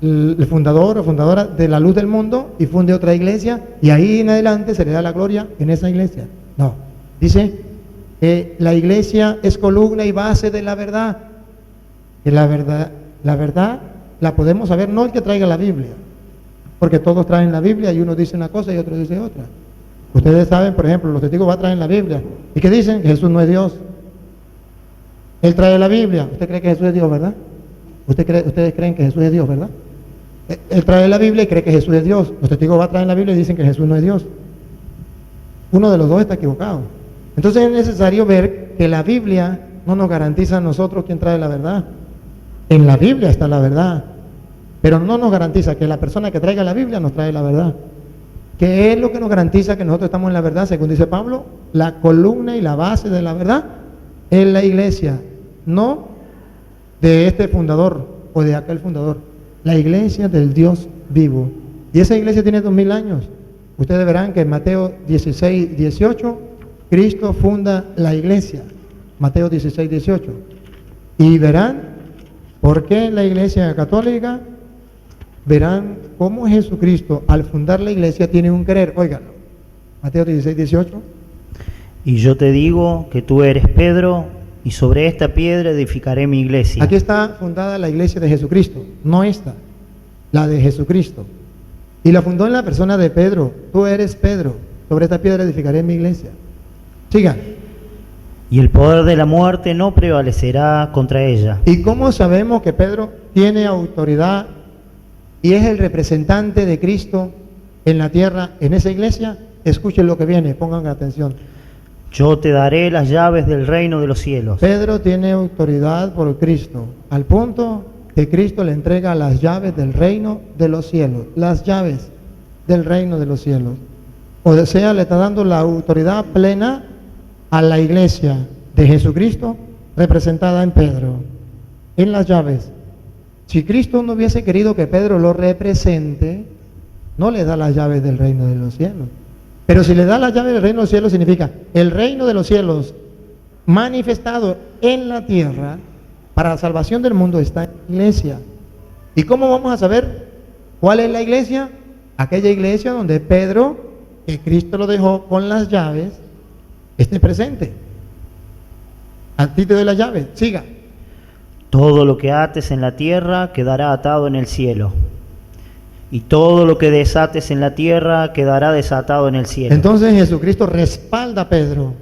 A: el fundador o fundadora de la luz del mundo y funde otra iglesia y ahí en adelante se le da la gloria en esa iglesia. No, dice que la iglesia es columna y base de la verdad. Que la verdad la podemos saber, no el que traiga la Biblia, porque todos traen la Biblia y uno dice una cosa y otro dice otra. Ustedes saben, por ejemplo, los testigos va a traer la Biblia y que dicen que Jesús no es Dios. Él trae la Biblia. ¿Usted cree que Jesús es Dios, verdad? Ustedes creen que Jesús es Dios, ¿verdad? Él trae la Biblia y cree que Jesús es Dios. Los testigos va a traer la Biblia y dicen que Jesús no es Dios. Uno de los dos está equivocado. Entonces es necesario ver que la Biblia no nos garantiza a nosotros quién trae la verdad. En la Biblia está la verdad, pero no nos garantiza que la persona que traiga la Biblia nos trae la verdad. ¿Qué es lo que nos garantiza que nosotros estamos en la verdad? Según dice Pablo, la columna y la base de la verdad es la iglesia, no de este fundador o de aquel fundador, la iglesia del Dios vivo. Y esa iglesia tiene 2000 años. Ustedes verán que en Mateo 16, 18, Cristo funda la iglesia. Mateo 16, 18. Y verán por qué la iglesia católica, verán cómo Jesucristo al fundar la iglesia tiene un querer. Óiganlo. Mateo 16, 18.
E: Y yo te digo que tú eres Pedro, y sobre esta piedra edificaré mi iglesia.
A: Aquí está fundada la iglesia de Jesucristo, no esta, la de Jesucristo. Y la fundó en la persona de Pedro. Tú eres Pedro, sobre esta piedra edificaré mi iglesia. Sigan.
E: Y el poder de la muerte no prevalecerá contra ella.
A: ¿Y cómo sabemos que Pedro tiene autoridad y es el representante de Cristo en la tierra, en esa iglesia? Escuchen lo que viene, pongan atención.
E: Yo te daré las llaves del reino de los cielos.
A: Pedro tiene autoridad por Cristo, al punto que Cristo le entrega las llaves del reino de los cielos, las llaves del reino de los cielos. O sea, le está dando la autoridad plena a la iglesia de Jesucristo, representada en Pedro, en las llaves. Si Cristo no hubiese querido que Pedro lo represente, no le da las llaves del reino de los cielos. Pero si le da las llaves del reino de los cielos, significa el reino de los cielos manifestado en la tierra para la salvación del mundo está en la iglesia. ¿Y cómo vamos a saber cuál es la iglesia? Aquella iglesia donde Pedro, que Cristo lo dejó con las llaves, esté presente. A ti te doy las llaves, siga.
E: Todo lo que ates en la tierra quedará atado en el cielo, y todo lo que desates en la tierra quedará desatado en el cielo.
A: Entonces Jesucristo respalda a Pedro.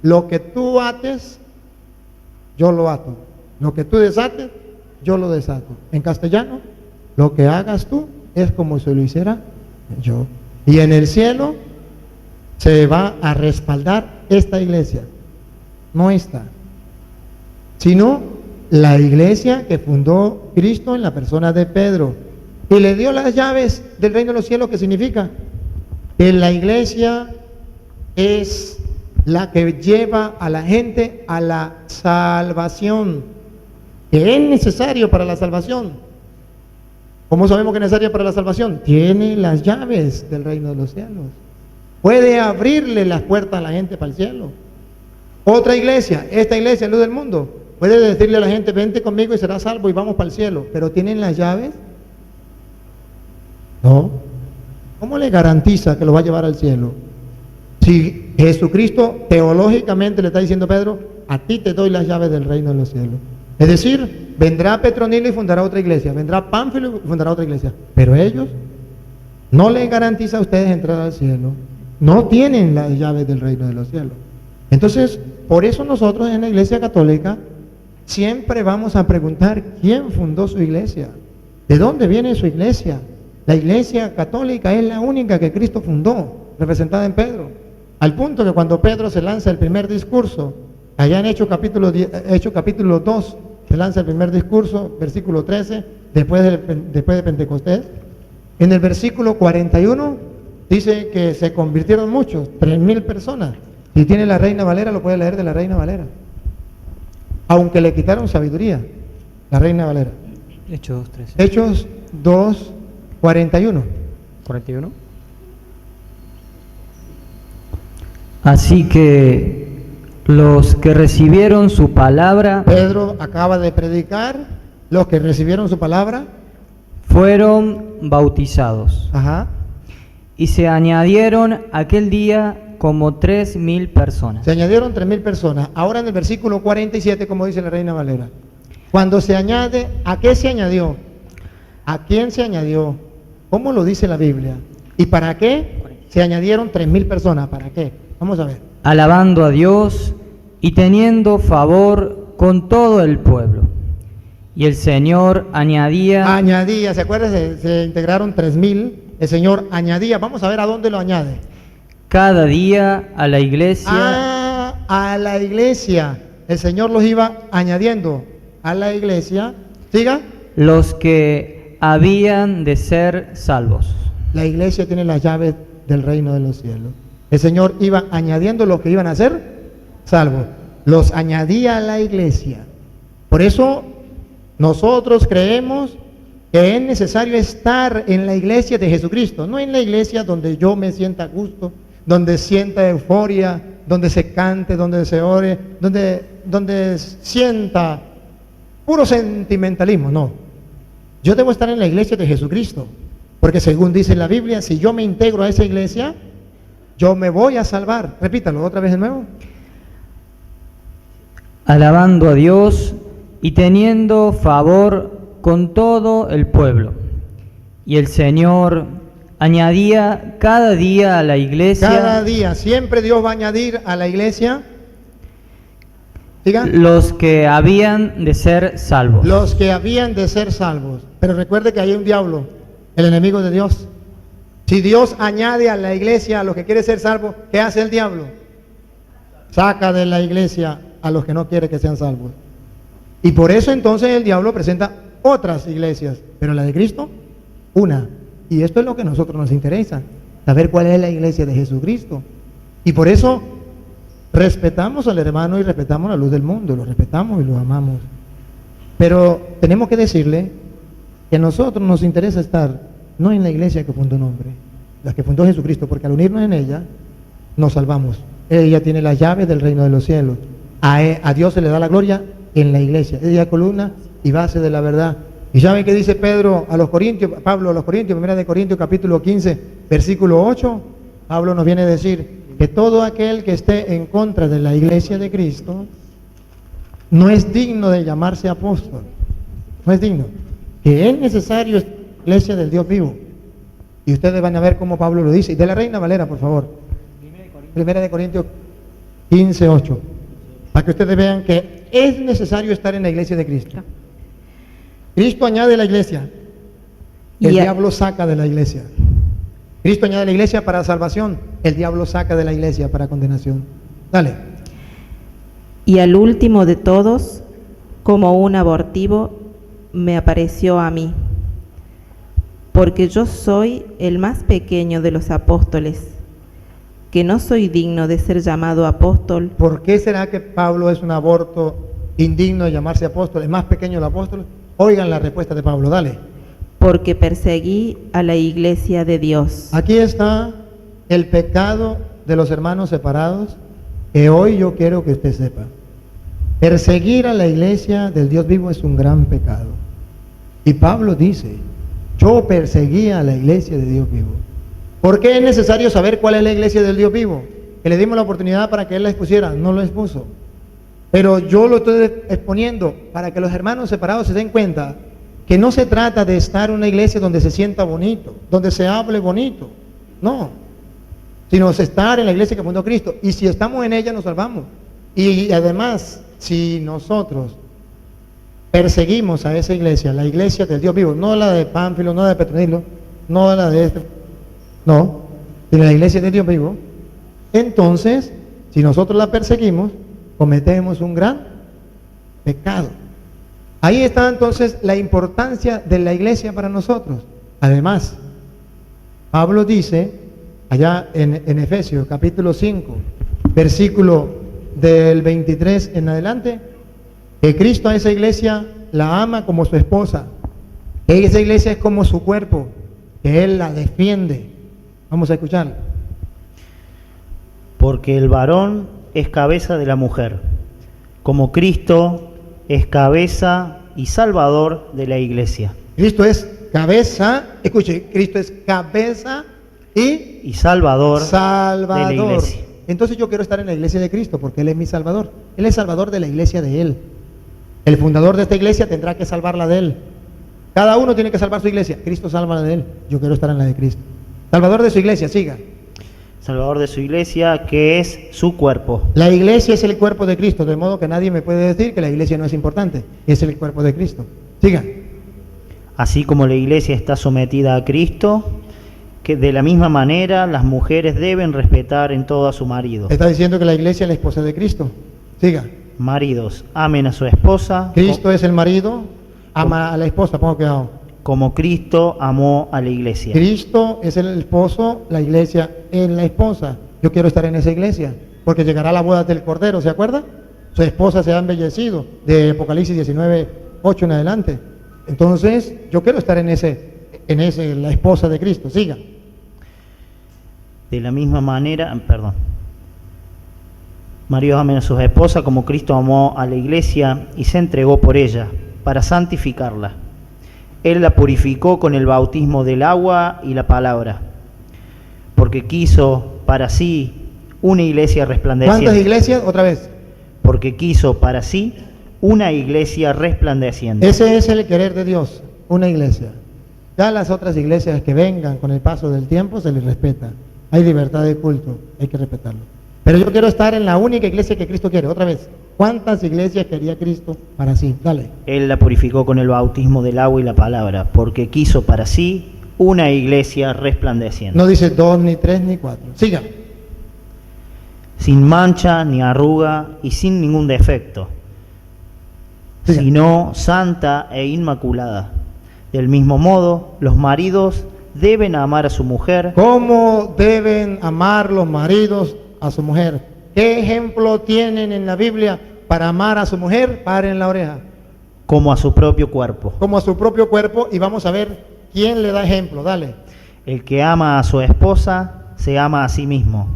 A: Lo que tú ates, yo lo ato. Lo que tú desates, yo lo desato. En castellano, lo que hagas tú es como si lo hiciera yo. Y en el cielo se va a respaldar esta iglesia, no esta, sino la iglesia que fundó Cristo en la persona de Pedro. Y le dio las llaves del reino de los cielos, que significa que la iglesia es la que lleva a la gente a la salvación, que es necesario para la salvación. ¿Cómo sabemos que es necesario para la salvación? Tiene las llaves del reino de los cielos. Puede abrirle las puertas a la gente para el cielo. Otra iglesia, esta iglesia, luz del mundo, puede decirle a la gente, vente conmigo y serás salvo y vamos para el cielo. Pero ¿tienen las llaves? No. ¿Cómo le garantiza que lo va a llevar al cielo? Si Jesucristo teológicamente le está diciendo a Pedro, a ti te doy las llaves del reino de los cielos. Es decir, vendrá Petronilo y fundará otra iglesia, vendrá Pánfilo y fundará otra iglesia. Pero ellos no les garantiza a ustedes entrar al cielo. No tienen las llaves del reino de los cielos. Entonces, por eso nosotros en la iglesia católica siempre vamos a preguntar quién fundó su iglesia, de dónde viene su iglesia. La iglesia católica es la única que Cristo fundó, representada en Pedro. Al punto que cuando Pedro se lanza el primer discurso, allá en Hechos capítulo 2, se lanza el primer discurso, versículo 13, después de Pentecostés. En el versículo 41 dice que se convirtieron muchos, 3,000 personas. Si tiene la Reina Valera, lo puede leer de la Reina Valera. Aunque le quitaron sabiduría, la Reina Valera.
D: Hechos 2:13.
A: Hechos 2:41.
D: 41. Así que los que recibieron su palabra
A: Pedro acaba de predicar, los que recibieron su palabra,
D: fueron bautizados,
A: ajá,
D: y se añadieron aquel día como 3,000 personas.
A: se añadieron 3,000 personas. Ahora en el versículo 47, como dice la Reina Valera, cuando se añade, ¿a qué se añadió? ¿A quién se añadió? ¿Cómo lo dice la Biblia? ¿Y para qué se añadieron 3,000 personas? ¿Para qué? Vamos a ver.
D: Alabando a Dios y teniendo favor con todo el pueblo. Y el Señor añadía...
A: Añadía, ¿se acuerdan? Se integraron 3,000. El Señor añadía. Vamos a ver a dónde lo añade.
D: Cada día a la iglesia.
A: A la iglesia. El Señor los iba añadiendo a la iglesia. Siga.
D: Los que habían de ser salvos.
A: La iglesia tiene las llaves del reino de los cielos. El Señor iba añadiendo los que iban a ser salvos. Los añadía a la iglesia. Por eso nosotros creemos que es necesario estar en la iglesia de Jesucristo, no en la iglesia donde yo me sienta a gusto, donde sienta euforia, donde se cante, donde se ore, donde sienta puro sentimentalismo. No, yo debo estar en la iglesia de Jesucristo, porque según dice la Biblia, si yo me integro a esa iglesia, yo me voy a salvar. Repítalo otra vez de nuevo.
D: Alabando a Dios y teniendo favor con todo el pueblo. Y el Señor añadía cada día a la iglesia.
A: Cada día, siempre Dios va a añadir a la iglesia. Diga.
D: Los que habían de ser salvos.
A: Los que habían de ser salvos. Pero recuerde que hay un diablo, el enemigo de Dios. Si Dios añade a la iglesia a los que quieren ser salvos, ¿qué hace el diablo? saca de la iglesia a los que no quiere que sean salvos. Y por eso entonces el diablo presenta otras iglesias, pero la de Cristo, una. Y esto es lo que a nosotros nos interesa, saber cuál es la iglesia de Jesucristo. Y por eso respetamos al hermano y respetamos la luz del mundo, lo respetamos y lo amamos. Pero tenemos que decirle que a nosotros nos interesa estar no en la iglesia que fundó un hombre, la que fundó Jesucristo, porque al unirnos en ella nos salvamos. Ella tiene las llaves del reino de los cielos. A Dios se le da la gloria en la iglesia. Ella es columna y base de la verdad. ¿Y saben qué dice Pablo a los Corintios, 1 de Corintios capítulo 15, versículo 8? Pablo nos viene a decir que todo aquel que esté en contra de la iglesia de Cristo no es digno de llamarse apóstol. No es digno. Que es necesario la iglesia del Dios vivo. Y ustedes van a ver cómo Pablo lo dice. Y de la Reina Valera, por favor. 1 de Corintios 15, 8. Para que ustedes vean que es necesario estar en la iglesia de Cristo. Cristo añade la iglesia. El diablo saca de la iglesia. Cristo añade la iglesia para salvación. El diablo saca de la iglesia para condenación. Dale.
C: Y al último de todos, como un abortivo, me apareció a mí, porque yo soy el más pequeño de los apóstoles, que no soy digno de ser llamado apóstol.
A: ¿Por qué será que Pablo es un aborto indigno de llamarse apóstol? ¿Es más pequeño el apóstol? Oigan la respuesta de Pablo, dale.
C: Porque perseguí a la iglesia de Dios.
A: Aquí está el pecado de los hermanos separados, que hoy yo quiero que usted sepa. Perseguir a la iglesia del Dios vivo es un gran pecado. Y Pablo dice, yo perseguía a la iglesia de Dios vivo. ¿Por qué es necesario saber cuál es la iglesia del Dios vivo? Que le dimos la oportunidad para que él la expusiera, no lo expuso. Pero yo lo estoy exponiendo para que los hermanos separados se den cuenta que no se trata de estar en una iglesia donde se sienta bonito, donde se hable bonito, no, sino estar en la iglesia que fundó Cristo. Y si estamos en ella nos salvamos. Y además, si nosotros perseguimos a esa iglesia, la iglesia del Dios vivo, no la de Pánfilo, no la de Petronilo, no la de no, sino la iglesia del Dios vivo, entonces, si nosotros la perseguimos, cometemos un gran pecado. Ahí está entonces la importancia de la iglesia para nosotros. Además, Pablo dice, allá en Efesios capítulo 5, versículo del 23 en adelante, que Cristo a esa iglesia la ama como su esposa, que esa iglesia es como su cuerpo, que Él la defiende. Vamos a escuchar.
E: Porque el varón es cabeza de la mujer, como Cristo es cabeza y salvador de la iglesia.
A: Cristo es cabeza, escuche, Cristo es cabeza y
E: salvador de la iglesia.
A: Entonces yo quiero estar en la iglesia de Cristo porque Él es mi salvador. Él es salvador de la iglesia de Él. El fundador de esta iglesia tendrá que salvarla de Él. Cada uno tiene que salvar su iglesia. Cristo salva la de Él. Yo quiero estar en la de Cristo. Salvador de su iglesia, siga.
E: Salvador de su iglesia, que es su cuerpo.
A: La iglesia es el cuerpo de Cristo, de modo que nadie me puede decir que la iglesia no es importante. Es el cuerpo de Cristo. Siga.
E: Así como la iglesia está sometida a Cristo, que de la misma manera las mujeres deben respetar en todo a su marido.
A: Está diciendo que la iglesia es la esposa de Cristo. Siga.
E: Maridos, amen a su esposa.
A: Cristo es el marido, ama a la esposa, pongo cuidado.
E: Como Cristo amó a la iglesia.
A: Cristo es el esposo, la iglesia es la esposa. Yo quiero estar en esa iglesia, porque llegará la boda del Cordero, ¿se acuerda? Su esposa se ha embellecido, de Apocalipsis 19, 8 en adelante. Entonces, yo quiero estar en la esposa de Cristo. Siga.
E: De la misma manera, maridos amen a sus esposas como Cristo amó a la iglesia y se entregó por ella, para santificarla. Él la purificó con el bautismo del agua y la palabra, porque quiso para sí una iglesia resplandeciente.
A: ¿Cuántas iglesias? Otra vez.
E: Porque quiso para sí una iglesia resplandeciente.
A: Ese es el querer de Dios, una iglesia. Ya las otras iglesias que vengan con el paso del tiempo se les respeta. Hay libertad de culto, hay que respetarlo. Pero yo quiero estar en la única iglesia que Cristo quiere. Otra vez, ¿cuántas iglesias quería Cristo para sí? Dale.
E: Él la purificó con el bautismo del agua y la palabra, porque quiso para sí una iglesia resplandeciente.
A: No dice 2, ni 3, ni 4. Siga.
E: sin mancha ni arruga y sin ningún defecto,
A: Siga.
E: sino santa e inmaculada. Del mismo modo, los maridos deben amar a su mujer
A: ¿Cómo deben amar los maridos a su mujer? ¿Qué ejemplo tienen en la Biblia para amar a su mujer? Paren la oreja.
E: como a su propio cuerpo.
A: Como a su propio cuerpo, y vamos a ver quién le da ejemplo. Dale.
E: El que ama a su esposa se ama a sí mismo.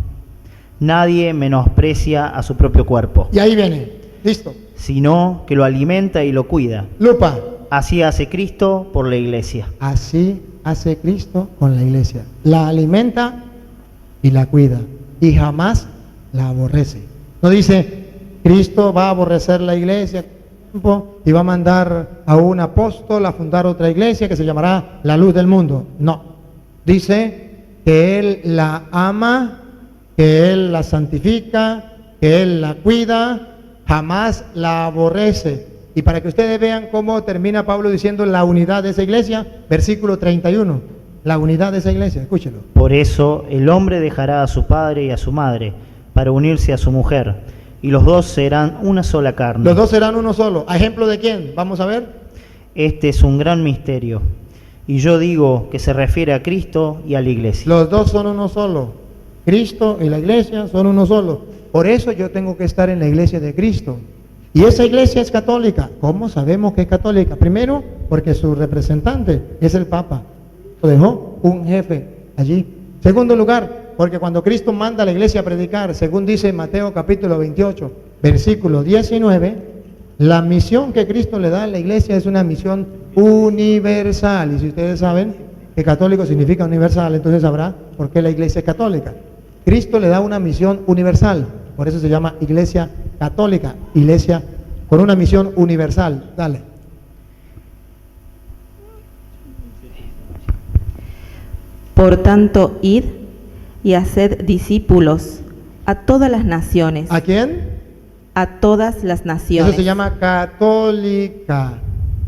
E: Nadie menosprecia a su propio cuerpo,
A: Y ahí viene. Listo.
E: sino que lo alimenta y lo cuida.
A: Lupa.
E: Así hace Cristo por la iglesia.
A: Así hace Cristo con la iglesia. La alimenta y la cuida. Y jamás la aborrece. No dice, Cristo va a aborrecer la iglesia y va a mandar a un apóstol a fundar otra iglesia que se llamará la luz del mundo. No. Dice que Él la ama, que Él la santifica, que Él la cuida, jamás la aborrece. Y para que ustedes vean cómo termina Pablo diciendo la unidad de esa iglesia, versículo 31, la unidad de esa iglesia, escúchelo.
E: Por eso el hombre dejará a su padre y a su madre para unirse a su mujer, y los dos serán una sola carne.
A: Los dos serán uno solo. ¿A ejemplo de quién? Vamos a ver.
E: Este es un gran misterio, y yo digo que se refiere a Cristo y a la iglesia.
A: Los dos son uno solo. Cristo y la iglesia son uno solo. Por eso yo tengo que estar en la iglesia de Cristo. Y esa iglesia es católica. ¿Cómo sabemos que es católica? Primero, porque su representante es el Papa. Lo dejó un jefe allí. Segundo lugar, porque cuando Cristo manda a la iglesia a predicar, según dice Mateo capítulo 28, versículo 19, la misión que Cristo le da a la iglesia es una misión universal. Y si ustedes saben que católico significa universal, entonces sabrá por qué la iglesia es católica. Cristo le da una misión universal, por eso se llama iglesia católica, iglesia con una misión universal. Dale.
C: Por tanto, id y haced discípulos a todas las naciones.
A: ¿A quién?
C: A todas las naciones.
A: Eso se llama católica.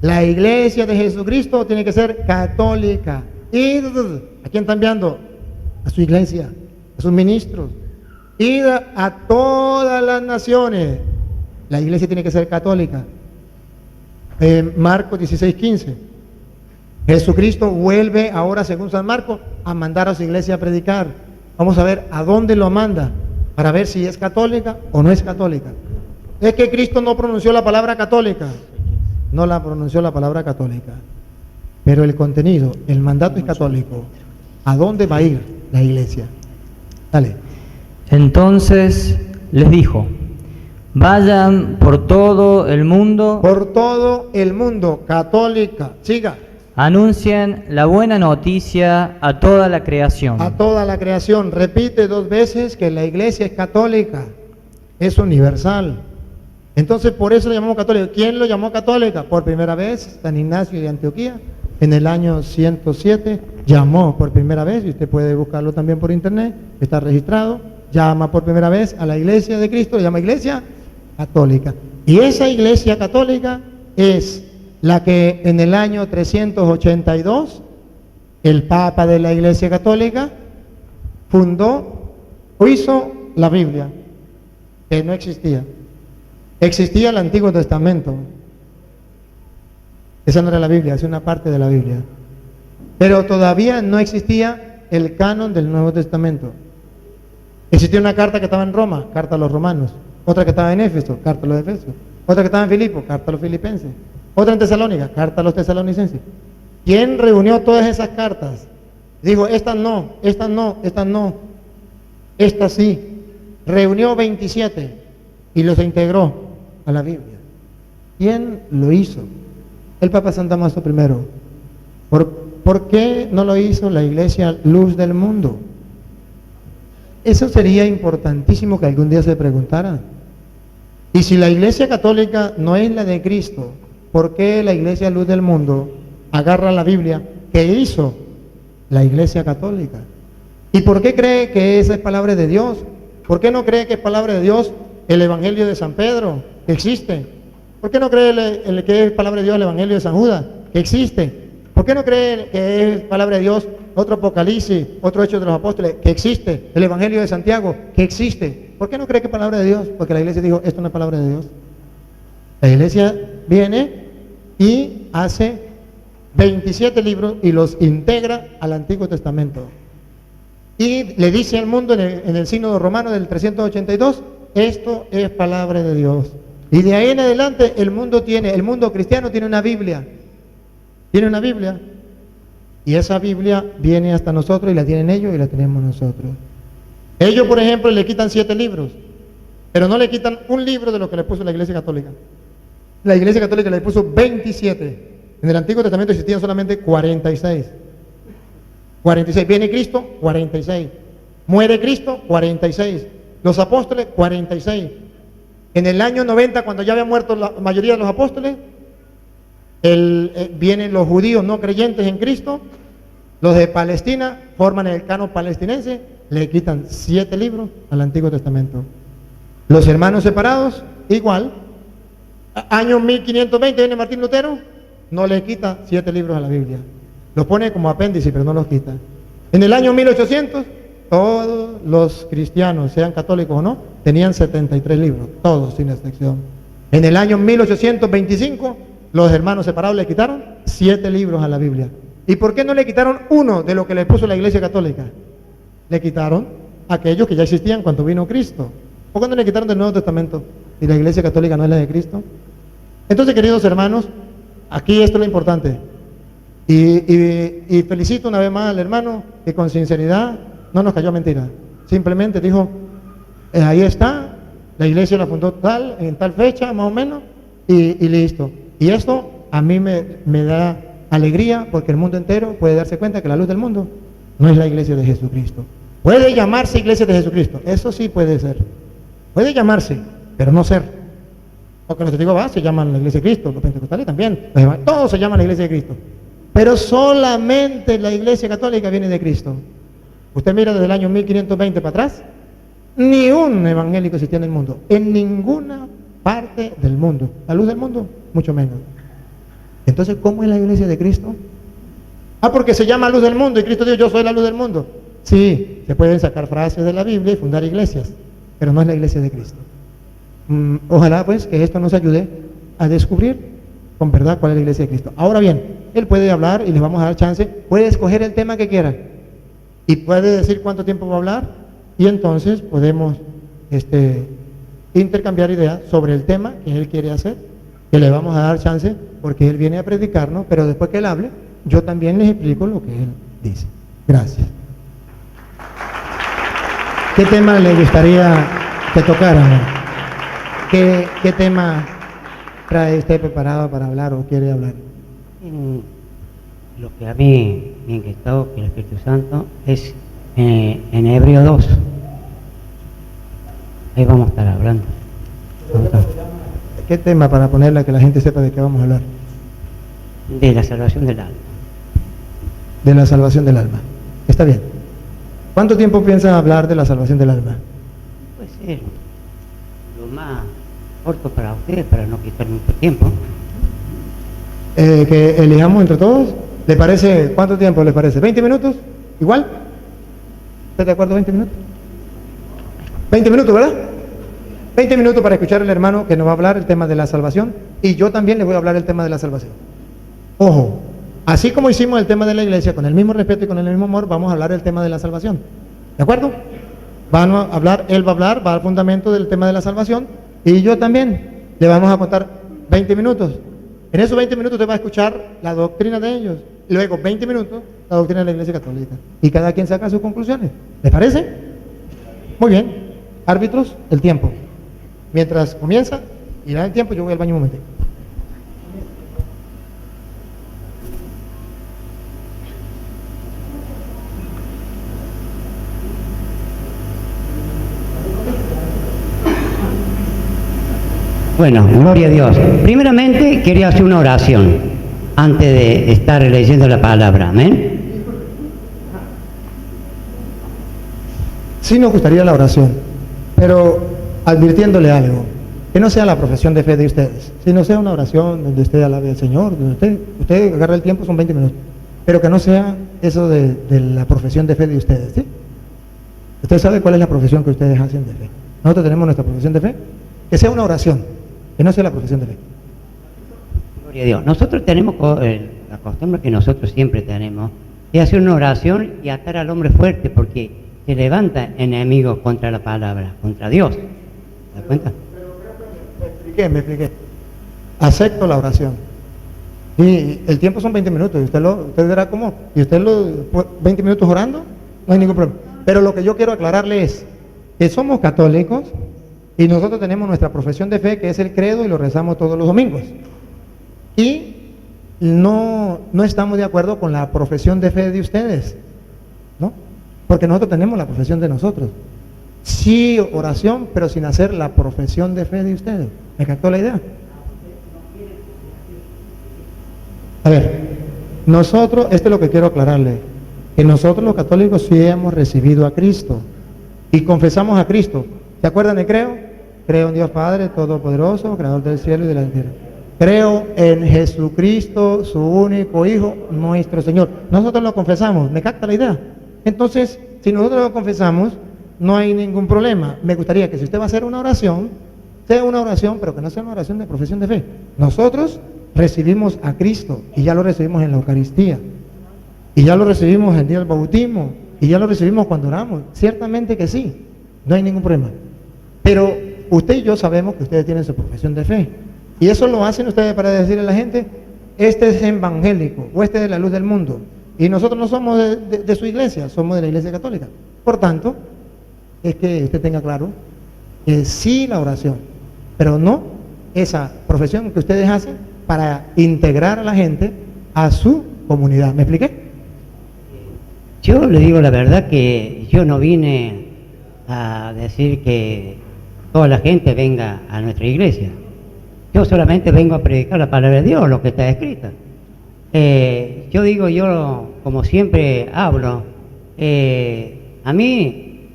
A: La iglesia de Jesucristo tiene que ser católica. Id, ¿a quién está enviando? A su iglesia, a sus ministros. Id a todas las naciones. La iglesia tiene que ser católica. Marcos 16:15. Jesucristo vuelve ahora, según San Marcos, a mandar a su iglesia a predicar. Vamos a ver a dónde lo manda, para ver si es católica o no es católica. Es que Cristo no pronunció la palabra católica. No la pronunció la palabra católica. Pero el contenido, el mandato es católico. ¿A dónde va a ir la iglesia? Dale.
D: Entonces les dijo, vayan por todo el mundo,
A: Por todo el mundo, católica. Siga.
D: anuncien la buena noticia a toda la creación.
A: A toda la creación. Repite 2 veces que la iglesia es católica. Es universal. Entonces, por eso lo llamamos católica. ¿Quién lo llamó católica? Por primera vez, San Ignacio de Antioquía, en el año 107, llamó por primera vez, y usted puede buscarlo también por internet, está registrado, llama por primera vez a la iglesia de Cristo, lo llama iglesia católica. Y esa iglesia católica es la que en el año 382, el Papa de la Iglesia Católica fundó o hizo la Biblia, que no existía. Existía el Antiguo Testamento. Esa no era la Biblia, es una parte de la Biblia. Pero todavía no existía el canon del Nuevo Testamento. Existía una carta que estaba en Roma, carta a los romanos. Otra que estaba en Éfeso, carta a los efesios. Otra que estaba en Filipo, carta a los filipenses. Otra en Tesalónica, carta a los tesalonicenses. ¿Quién reunió todas esas cartas? Dijo, estas no, estas no, estas no, estas sí. Reunió 27 y los integró a la Biblia. ¿Quién lo hizo? El Papa San Damaso I. ¿Por qué no lo hizo la Iglesia Luz del Mundo? Eso sería importantísimo que algún día se preguntara. Y si la Iglesia Católica no es la de Cristo, ¿por qué la Iglesia Luz del Mundo agarra la Biblia que hizo la Iglesia Católica? ¿Y por qué cree que esa es palabra de Dios? ¿Por qué no cree que es palabra de Dios el Evangelio de San Pedro, que existe? ¿Por qué no cree que es palabra de Dios el Evangelio de San Judas, que existe? ¿Por qué no cree que es palabra de Dios otro Apocalipsis, otro Hechos de los Apóstoles, que existe, el Evangelio de Santiago, que existe. ¿Por qué no cree que es palabra de Dios? Porque la iglesia dijo, esto no es palabra de Dios. La iglesia viene y hace 27 libros y los integra al Antiguo Testamento. Y le dice al mundo en el sínodo romano del 382, esto es palabra de Dios. Y de ahí en adelante el mundo cristiano tiene una Biblia. Tiene una Biblia. Y esa Biblia viene hasta nosotros y la tienen ellos y la tenemos nosotros. Ellos, por ejemplo, le quitan 7 libros, pero no le quitan un libro de lo que le puso la Iglesia Católica. La Iglesia Católica le puso 27. En el Antiguo Testamento existían solamente 46. 46. Viene Cristo, 46. Muere Cristo, 46. Los apóstoles, 46. En el año 90, cuando ya había muerto la mayoría de los apóstoles, vienen los judíos no creyentes en Cristo, los de Palestina forman el canon palestinense, le quitan 7 libros al Antiguo Testamento. Los hermanos separados, igual. Año 1520 viene Martín Lutero, no le quita 7 libros a la Biblia. Los pone como apéndice, pero no los quita. En el año 1800, todos los cristianos, sean católicos o no, tenían 73 libros, todos sin excepción. En el año 1825, los hermanos separados le quitaron 7 libros a la Biblia. ¿Y por qué no le quitaron uno de lo que le puso la Iglesia Católica? Le quitaron aquellos que ya existían cuando vino Cristo. ¿Por qué no le quitaron del Nuevo Testamento? Y la Iglesia Católica no es la de Cristo. Entonces, queridos hermanos, aquí esto es lo importante. Y felicito una vez más al hermano que con sinceridad no nos cayó mentira. Simplemente dijo, ahí está, la iglesia la fundó en tal fecha, más o menos, y listo. Y esto a mí me da alegría porque el mundo entero puede darse cuenta que la luz del mundo no es la iglesia de Jesucristo. Puede llamarse iglesia de Jesucristo, eso sí puede ser. Puede llamarse, pero no ser. Porque los testigos se llaman la iglesia de Cristo, los pentecostales también, todos se llaman la iglesia de Cristo. Pero solamente la iglesia católica viene de Cristo. Usted mira desde el año 1520 para atrás, ni un evangélico existía en el mundo, en ninguna parte del mundo. La luz del mundo, mucho menos. Entonces, ¿cómo es la iglesia de Cristo? Porque se llama luz del mundo y Cristo dijo, yo soy la luz del mundo. Sí, se pueden sacar frases de la Biblia y fundar iglesias, pero no es la iglesia de Cristo. Ojalá pues que esto nos ayude a descubrir con verdad cuál es la iglesia de Cristo. Ahora bien, él puede hablar y les vamos a dar chance, puede escoger el tema que quiera y puede decir cuánto tiempo va a hablar y entonces podemos intercambiar ideas sobre el tema que él quiere hacer, que le vamos a dar chance porque él viene a predicarnos, pero después que él hable, yo también les explico lo que él dice. Gracias. ¿Qué tema le gustaría que tocáramos? ¿Qué tema trae usted preparado para hablar o quiere hablar?
B: Lo que a mí me inquietó que el Espíritu Santo es en Hebreo 2. Ahí vamos a estar hablando.
A: ¿Qué tema para ponerla que la gente sepa de qué vamos a hablar?
B: De la salvación del alma.
A: De la salvación del alma. Está bien. ¿Cuánto tiempo piensa hablar de la salvación del alma?
B: Puede ser lo más corto para ustedes, para no quitar mucho tiempo.
A: Que elijamos entre todos. ¿Le parece? ¿Cuánto tiempo le parece? ¿20 minutos? ¿Igual? ¿Estás de acuerdo? ¿20 minutos? 20 minutos, ¿verdad? 20 minutos para escuchar al hermano que nos va a hablar el tema de la salvación y yo también le voy a hablar el tema de la salvación. Ojo, así como hicimos el tema de la iglesia, con el mismo respeto y con el mismo amor, vamos a hablar del tema de la salvación. ¿De acuerdo? Van a hablar, él va a hablar, va al fundamento del tema de la salvación y yo también le vamos a contar 20 minutos. En esos 20 minutos usted va a escuchar la doctrina de ellos, y luego 20 minutos la doctrina de la Iglesia Católica y cada quien saca sus conclusiones. ¿Les parece? Muy bien. Árbitros, el tiempo. Mientras comienza, irá el tiempo, yo voy al baño un momento.
B: Bueno, gloria a Dios. Primeramente quería hacer una oración antes de estar leyendo la palabra. Amén.
A: Sí nos gustaría la oración, pero advirtiéndole algo, que no sea la profesión de fe de ustedes, sino sea una oración donde usted alabe al Señor, donde usted agarra el tiempo, son 20 minutos. pero que no sea eso de la profesión de fe de ustedes, ¿sí? Usted sabe cuál es la profesión que ustedes hacen de fe. Nosotros tenemos nuestra profesión de fe, que sea una oración, que no sea la profesión de fe.
B: Gloria a Dios. Nosotros tenemos la costumbre que nosotros siempre tenemos de hacer una oración y atar al hombre fuerte, porque se levanta enemigos contra la palabra, contra Dios. ¿Te das cuenta?
A: Me expliqué. Acepto la oración. Y el tiempo son 20 minutos, y usted verá cómo. Y usted 20 minutos orando, no hay ningún problema. Pero lo que yo quiero aclararle es que somos católicos y nosotros tenemos nuestra profesión de fe, que es el credo, y lo rezamos todos los domingos. Y no estamos de acuerdo con la profesión de fe de ustedes, ¿no? Porque nosotros tenemos la profesión de nosotros. Sí, oración, pero sin hacer la profesión de fe de ustedes. ¿Me captó la idea? A ver, nosotros, esto es lo que quiero aclararle, que nosotros los católicos sí hemos recibido a Cristo y confesamos a Cristo. ¿Se acuerdan de creo? Creo en Dios Padre Todopoderoso, Creador del cielo y de la tierra. Creo en Jesucristo, su único Hijo, nuestro Señor. Nosotros lo confesamos, ¿me capta la idea? Entonces, si nosotros lo confesamos, no hay ningún problema. Me gustaría que si usted va a hacer una oración, sea una oración, pero que no sea una oración de profesión de fe. Nosotros recibimos a Cristo y ya lo recibimos en la Eucaristía, y ya lo recibimos el día del bautismo, y ya lo recibimos cuando oramos. Ciertamente que sí, no hay ningún problema. Pero usted y yo sabemos que ustedes tienen su profesión de fe, y eso lo hacen ustedes para decirle a la gente: este es evangélico, o este es de la luz del mundo, y nosotros no somos de su iglesia, somos de la Iglesia Católica. Por tanto, es que usted tenga claro que sí la oración, pero no esa profesión que ustedes hacen para integrar a la gente a su comunidad. ¿Me expliqué?
B: Yo le digo la verdad que yo no vine a decir que toda la gente venga a nuestra iglesia. Yo solamente vengo a predicar la palabra de Dios, lo que está escrito. Yo como siempre hablo, a mí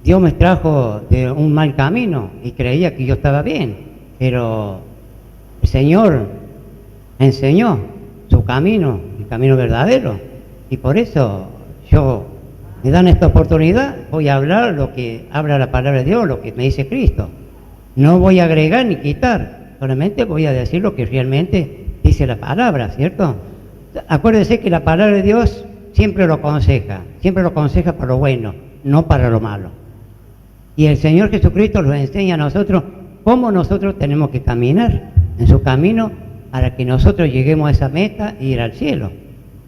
B: Dios me trajo de un mal camino y creía que yo estaba bien, pero el Señor me enseñó su camino, el camino verdadero, y por eso me dan esta oportunidad, voy a hablar lo que habla la palabra de Dios, lo que me dice Cristo. No voy a agregar ni quitar, solamente voy a decir lo que realmente dice la palabra, ¿cierto? Acuérdense que la palabra de Dios siempre lo aconseja para lo bueno, no para lo malo. Y el Señor Jesucristo nos enseña a nosotros cómo nosotros tenemos que caminar en su camino para que nosotros lleguemos a esa meta e ir al cielo,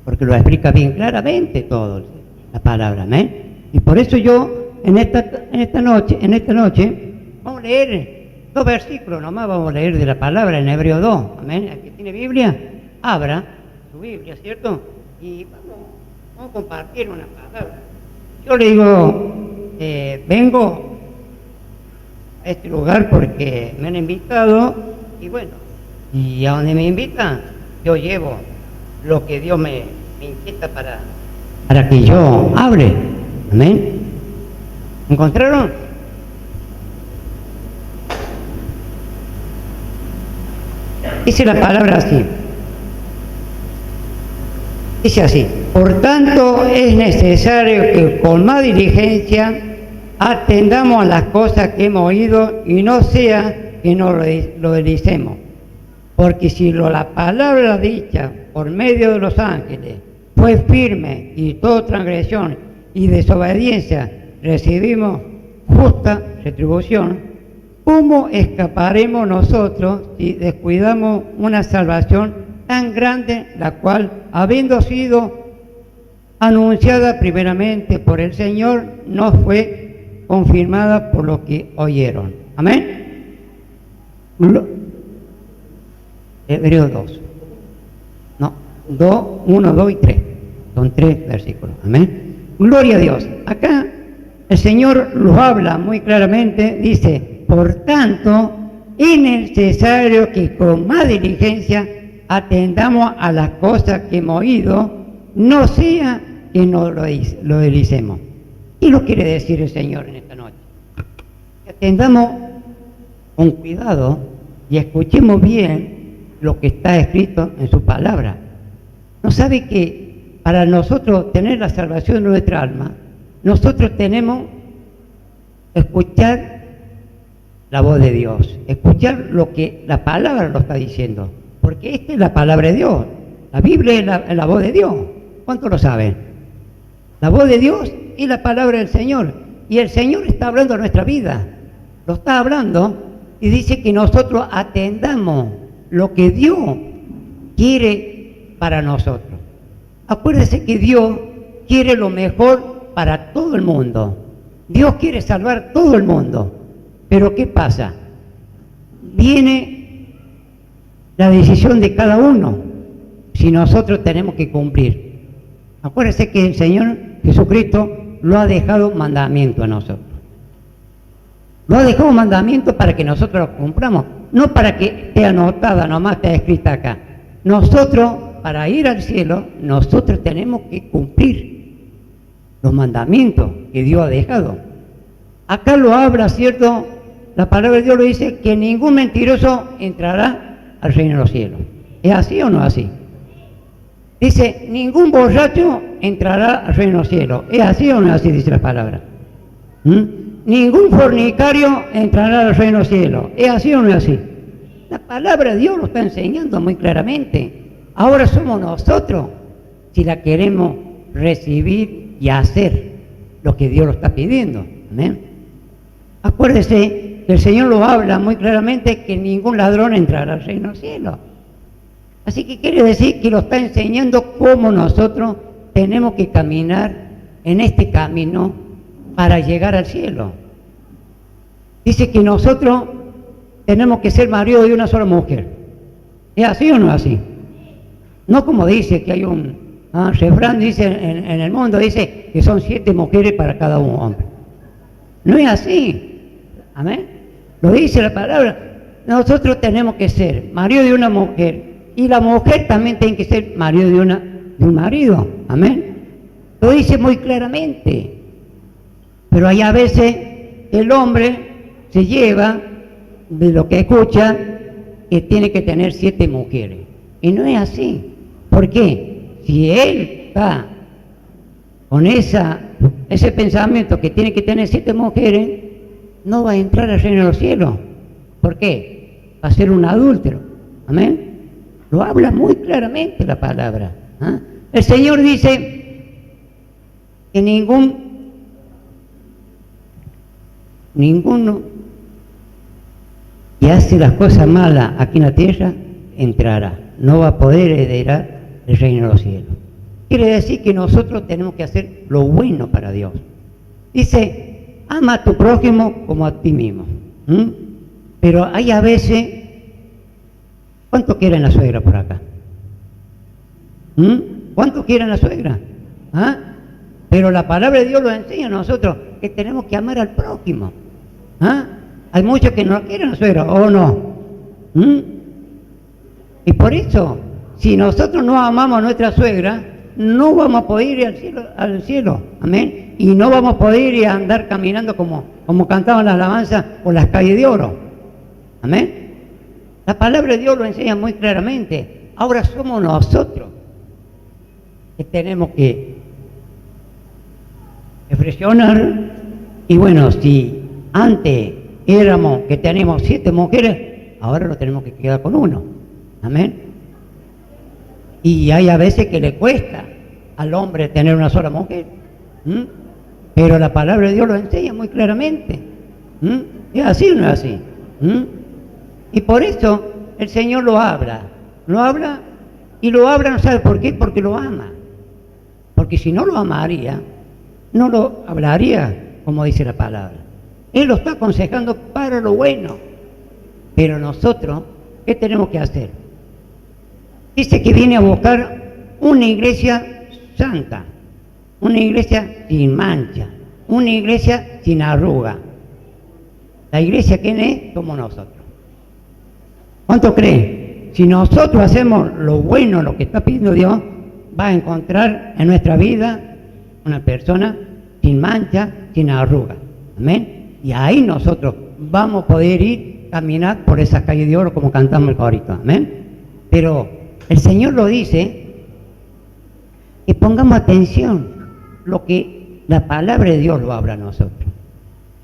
B: porque lo explica bien claramente todo la palabra, amén. Y por eso yo en esta noche vamos a leer 2 versículos nomás, vamos a leer de la palabra en Hebreo 2, amén. El que tiene Biblia, abra su Biblia, ¿cierto? Y vamos a compartir una palabra. Yo le digo, vengo a este lugar porque me han invitado, y bueno, y a donde me invitan, yo llevo lo que Dios me inquieta para que yo hable, amén. ¿Encontraron? Dice la palabra así, dice así: por tanto es necesario que con más diligencia atendamos a las cosas que hemos oído, y no sea que no lo deslicemos. Porque si la palabra dicha por medio de los ángeles fue firme, y toda transgresión y desobediencia recibimos justa retribución, ¿cómo escaparemos nosotros si descuidamos una salvación tan grande, la cual, habiendo sido anunciada primeramente por el Señor, no fue confirmada por los que oyeron? Amén. Hebreos 2. No, 1, 2 y 3. Son 3 versículos. Amén. Gloria a Dios. Acá el Señor los habla muy claramente. Dice: por tanto, es necesario que con más diligencia atendamos a las cosas que hemos oído, no sea que no lo deslicemos. ¿Qué lo quiere decir el Señor en esta noche? Que atendamos con cuidado y escuchemos bien lo que está escrito en su palabra. ¿No sabe que para nosotros tener la salvación de nuestra alma, nosotros tenemos que escuchar la voz de Dios, escuchar lo que la palabra nos está diciendo, porque esta es la palabra de Dios, la Biblia es la voz de Dios. ¿Cuántos lo saben? La voz de Dios y la palabra del Señor, y el Señor está hablando a nuestra vida, lo está hablando y dice que nosotros atendamos lo que Dios quiere para nosotros. Acuérdese que Dios quiere lo mejor para todo el mundo. Dios quiere salvar todo el mundo. Pero ¿qué pasa? Viene la decisión de cada uno si nosotros tenemos que cumplir. Acuérdese que el Señor Jesucristo lo ha dejado mandamiento a nosotros. Lo ha dejado mandamiento para que nosotros lo cumplamos, no para que esté anotada, nomás esté escrita acá. Nosotros, para ir al cielo, nosotros tenemos que cumplir los mandamientos que Dios ha dejado. Acá lo habla, ¿cierto? La palabra de Dios lo dice, que ningún mentiroso entrará al reino de los cielos. ¿Es así o no así? Dice, ningún borracho entrará al reino de los cielos. ¿Es así o no es así? Dice la palabra. Ningún fornicario entrará al reino de los cielos. ¿Es así o no es así? La palabra de Dios lo está enseñando muy claramente. Ahora somos nosotros si la queremos recibir y hacer lo que Dios lo está pidiendo. ¿Amén? Acuérdese que el Señor lo habla muy claramente, que ningún ladrón entrará al reino del cielo. Así que quiere decir que lo está enseñando cómo nosotros tenemos que caminar en este camino para llegar al cielo. Dice que nosotros tenemos que ser marido de una sola mujer. ¿Es así o no es así? No como dice que hay un refrán, dice en el mundo, dice que son 7 mujeres para cada un hombre. No es así. Amén. Lo dice la palabra. Nosotros tenemos que ser marido de una mujer, y la mujer también tiene que ser marido de un marido. Amén. Lo dice muy claramente. Pero hay a veces el hombre se lleva de lo que escucha que tiene que tener 7 mujeres. Y no es así. ¿Por qué? Si él está con ese pensamiento que tiene que tener 7 mujeres, no va a entrar al reino de los cielos. ¿Por qué? Va a ser un adúltero. Amén. Lo habla muy claramente la palabra. El Señor dice que ninguno que hace las cosas malas aquí en la tierra entrará. No va a poder heredar el reino de los cielos. Quiere decir que nosotros tenemos que hacer lo bueno para Dios. Dice, ama a tu prójimo como a ti mismo. Pero hay a veces, ¿cuánto quieren la suegra por acá? ¿Cuánto quieren la suegra? Pero la palabra de Dios lo enseña a nosotros, que tenemos que amar al prójimo. Hay muchos que no quieren la suegra, ¿o no? Y por eso, si nosotros no amamos a nuestra suegra, no vamos a poder ir al cielo. Amén. Y no vamos a poder ir a andar caminando como cantaban las alabanzas por las calles de oro. Amén. La palabra de Dios lo enseña muy claramente. Ahora somos nosotros que tenemos que reflexionar. Y bueno, si antes éramos que teníamos 7 mujeres, ahora lo tenemos que quedar con 1. Amén. Y hay a veces que le cuesta al hombre tener una sola mujer. Pero la palabra de Dios lo enseña muy claramente. ¿Es así o no es así? Y por eso el Señor lo habla y lo habla, ¿no sabe por qué? Porque lo ama. Porque si no lo amaría, no lo hablaría como dice la palabra. Él lo está aconsejando para lo bueno. Pero nosotros, ¿qué tenemos que hacer? Dice que viene a buscar una iglesia santa, una iglesia sin mancha, una iglesia sin arruga. La iglesia, ¿quién es? Somos nosotros. ¿Cuánto creen? Si nosotros hacemos lo bueno, lo que está pidiendo Dios, va a encontrar en nuestra vida una persona sin mancha, sin arruga. Amén. Y ahí nosotros vamos a poder ir, caminar por esas calles de oro como cantamos el corito. Amén. Pero el Señor lo dice, que pongamos atención lo que la palabra de Dios lo habla a nosotros.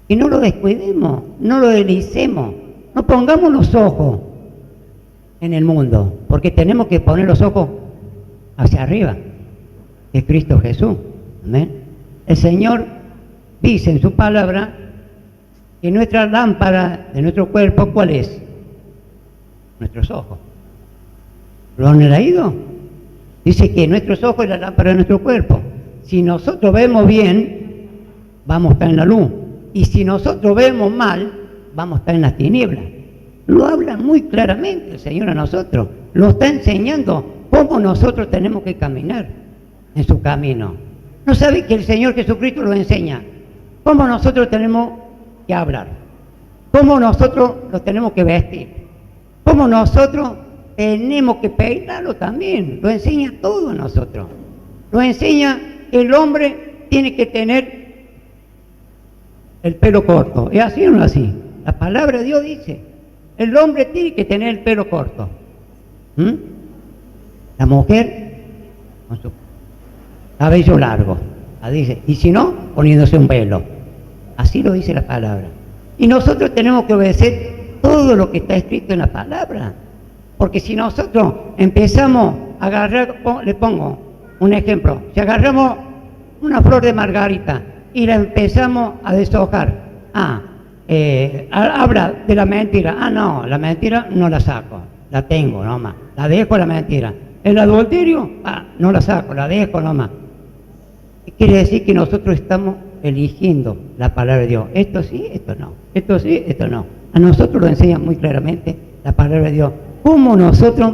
B: Que no lo descuidemos, no lo deslicemos, no pongamos los ojos en el mundo, porque tenemos que poner los ojos hacia arriba, que es Cristo Jesús. Amén. El Señor dice en su palabra que nuestra lámpara de nuestro cuerpo, ¿cuál es? Nuestros ojos. ¿Lo han leído? Dice que nuestros ojos es la lámpara de nuestro cuerpo. Si nosotros vemos bien, vamos a estar en la luz. Y si nosotros vemos mal, vamos a estar en las tinieblas. Lo habla muy claramente el Señor a nosotros. Lo está enseñando cómo nosotros tenemos que caminar en su camino. ¿No sabe que el Señor Jesucristo lo enseña? Cómo nosotros tenemos que hablar. Cómo nosotros lo tenemos que vestir. Cómo nosotros tenemos que peinarlo también. Lo enseña todo a nosotros. Lo enseña que el hombre tiene que tener el pelo corto. ¿Es así o no es así? La palabra de Dios dice, el hombre tiene que tener el pelo corto. La mujer con su cabello largo. Dice, y si no, poniéndose un velo. Así lo dice la palabra. Y nosotros tenemos que obedecer todo lo que está escrito en la palabra. Porque si nosotros empezamos a agarrar, le pongo un ejemplo, si agarramos una flor de margarita y la empezamos a deshojar, habla de la mentira, no, la mentira no la saco, la tengo nomás, la dejo la mentira. El adulterio, no la saco, la dejo nomás. Quiere decir que nosotros estamos eligiendo la palabra de Dios. Esto sí, esto no. Esto sí, esto no. A nosotros lo enseña muy claramente la palabra de Dios. Cómo nosotros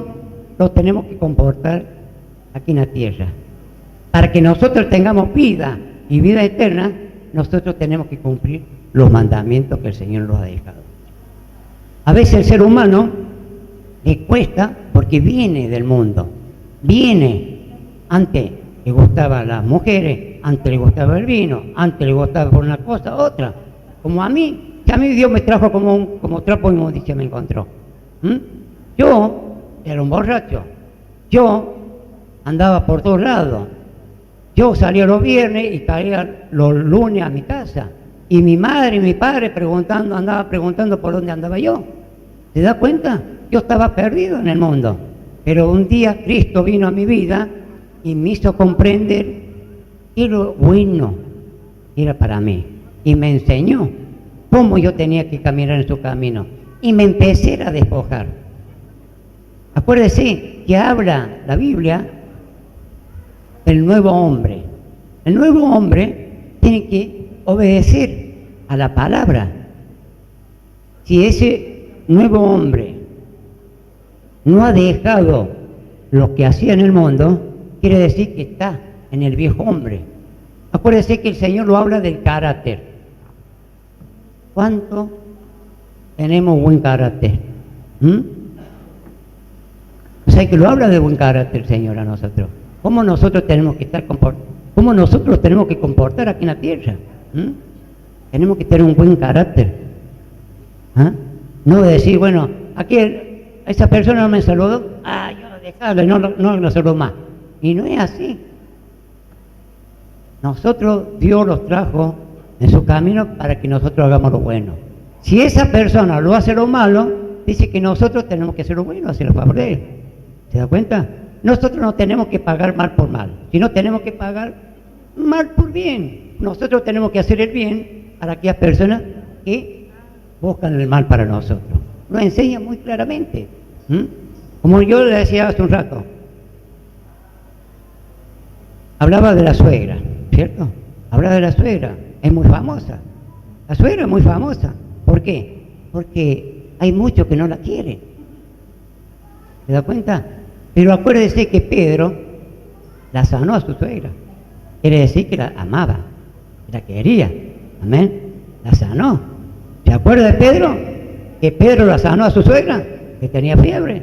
B: nos tenemos que comportar aquí en la tierra. Para que nosotros tengamos vida y vida eterna, nosotros tenemos que cumplir los mandamientos que el Señor nos ha dejado. A veces el ser humano le cuesta porque viene del mundo. Viene. Antes le gustaban las mujeres, antes le gustaba el vino, antes le gustaba por una cosa, otra. Como a mí, que a mí Dios me trajo como trapo de inmundicia me encontró. Yo era un borracho. Yo andaba por todos lados. Yo salía los viernes y caía los lunes a mi casa. Y mi madre y mi padre andaba preguntando por dónde andaba yo. ¿Se da cuenta? Yo estaba perdido en el mundo. Pero un día Cristo vino a mi vida y me hizo comprender que lo bueno era para mí. Y me enseñó cómo yo tenía que caminar en su camino. Y me empecé a despojar. Acuérdese que habla la Biblia del nuevo hombre. El nuevo hombre tiene que obedecer a la palabra. Si ese nuevo hombre no ha dejado lo que hacía en el mundo, quiere decir que está en el viejo hombre. Acuérdese que el Señor lo habla del carácter. ¿Cuánto tenemos buen carácter? O sea que lo habla de buen carácter el Señor a nosotros. ¿Cómo nosotros tenemos que cómo nosotros tenemos que comportar aquí en la tierra? Tenemos que tener un buen carácter. No decir, bueno, aquí esa persona no me saludó, yo la dejaba, no la saludo más. Y no es así. Nosotros, Dios los trajo en su camino para que nosotros hagamos lo bueno. Si esa persona lo hace lo malo, dice que nosotros tenemos que hacer lo bueno, hacer el favor de él. ¿Se da cuenta? Nosotros no tenemos que pagar mal por mal, sino tenemos que pagar mal por bien. Nosotros tenemos que hacer el bien para aquellas personas que buscan el mal para nosotros. Lo enseña muy claramente. Como yo le decía hace un rato, hablaba de la suegra, ¿cierto? Hablaba de la suegra, es muy famosa. La suegra es muy famosa. ¿Por qué? Porque hay muchos que no la quieren. ¿Se da cuenta? Pero acuérdese que Pedro la sanó a su suegra. Quiere decir que la amaba, la quería. Amén. La sanó. ¿Se acuerda de Pedro? Que Pedro la sanó a su suegra, que tenía fiebre,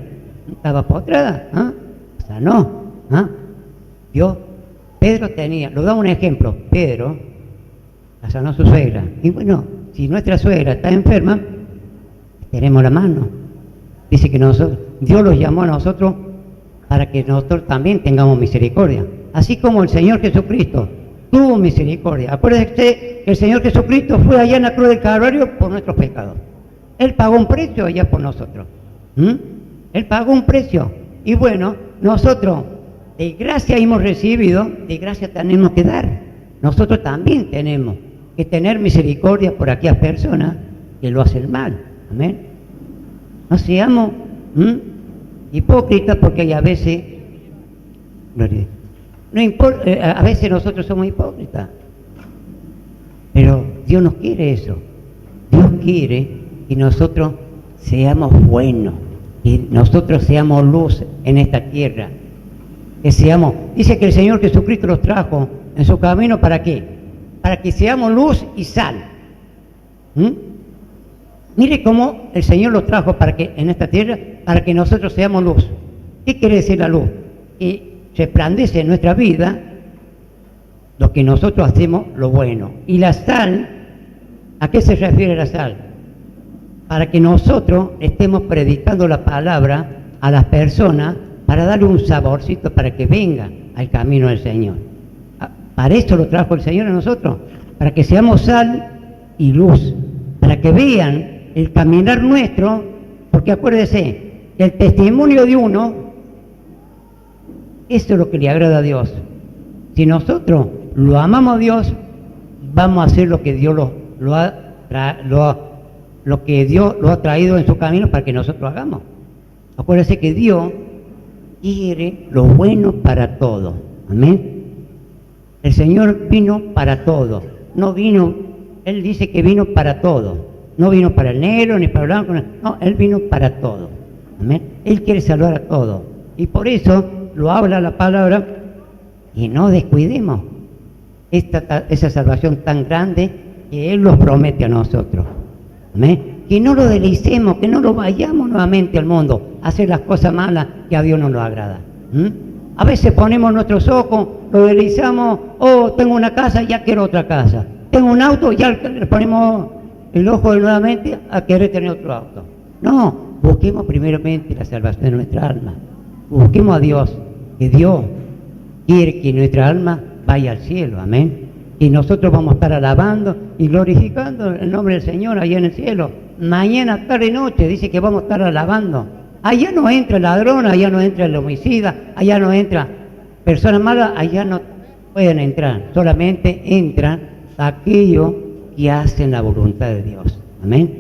B: estaba postrada. Sanó. Pedro tenía, lo da un ejemplo, Pedro la sanó a su suegra. Y bueno, si nuestra suegra está enferma, tenemos la mano. Dice que Dios los llamó a nosotros para que nosotros también tengamos misericordia. así como el Señor Jesucristo tuvo misericordia. Acuérdense que el Señor Jesucristo fue allá en la cruz del Calvario por nuestros pecados. Él pagó un precio allá por nosotros. Él pagó un precio. Y bueno, nosotros de gracia hemos recibido, de gracia tenemos que dar. Nosotros también tenemos que tener misericordia por aquellas personas que lo hacen mal. Amén. No seamos hipócritas, porque hay a veces, no importa, a veces nosotros somos hipócritas, pero Dios no quiere eso. Dios quiere que nosotros seamos buenos, que nosotros seamos luz en esta tierra, que seamos, dice que el Señor Jesucristo los trajo en su camino, ¿para qué? Para que seamos luz y sal. Mire cómo el Señor los trajo para que en esta tierra, para que nosotros seamos luz. ¿Qué quiere decir la luz? Que resplandece en nuestra vida lo que nosotros hacemos, lo bueno. Y la sal, ¿a qué se refiere la sal? Para que nosotros estemos predicando la palabra a las personas, para darle un saborcito para que vengan al camino del Señor. Para eso lo trajo el Señor a nosotros, para que seamos sal y luz, para que vean el caminar nuestro, porque acuérdese que el testimonio de uno, eso es lo que le agrada a Dios. Si nosotros lo amamos a Dios, vamos a hacer lo que Dios lo que Dios lo ha traído en su camino para que nosotros hagamos. Acuérdese que Dios quiere lo bueno para todos. Amén. El Señor vino para todo. No vino, Él dice que vino para todo. No vino para el negro ni para el blanco. No, Él vino para todo. Amén. Él quiere salvar a todos. Y por eso lo habla la palabra, y no descuidemos esa salvación tan grande que Él nos promete a nosotros. Amén. Que no lo deslicemos, que no lo vayamos nuevamente al mundo a hacer las cosas malas que a Dios no nos agrada. A veces ponemos nuestros ojos, lo deslizamos, oh, tengo una casa, ya quiero otra casa. Tengo un auto, ya le ponemos el ojo nuevamente a querer tener otro auto. No, busquemos primeramente la salvación de nuestra alma. Busquemos a Dios, que Dios quiere que nuestra alma vaya al cielo. Amén. Y nosotros vamos a estar alabando y glorificando el nombre del Señor allá en el cielo. Mañana, tarde y noche, dice que vamos a estar alabando. Allá no entra el ladrón, allá no entra el homicida, allá no entra personas malas, allá no pueden entrar. Solamente entran aquellos que hacen la voluntad de Dios. Amén.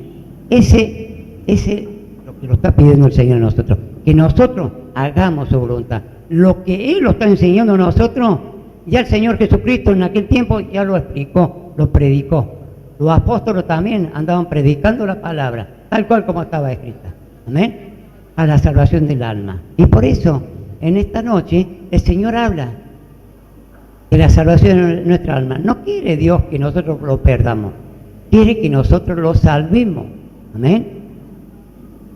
B: Ese lo que lo está pidiendo el Señor a nosotros. Que nosotros hagamos su voluntad. Lo que Él lo está enseñando a nosotros, ya el Señor Jesucristo en aquel tiempo ya lo explicó, lo predicó. Los apóstoles también andaban predicando la palabra, tal cual como estaba escrita. Amén. A la salvación del alma. Y por eso, en esta noche, el Señor habla de la salvación de nuestra alma. No quiere Dios que nosotros lo perdamos, quiere que nosotros lo salvemos. Amén.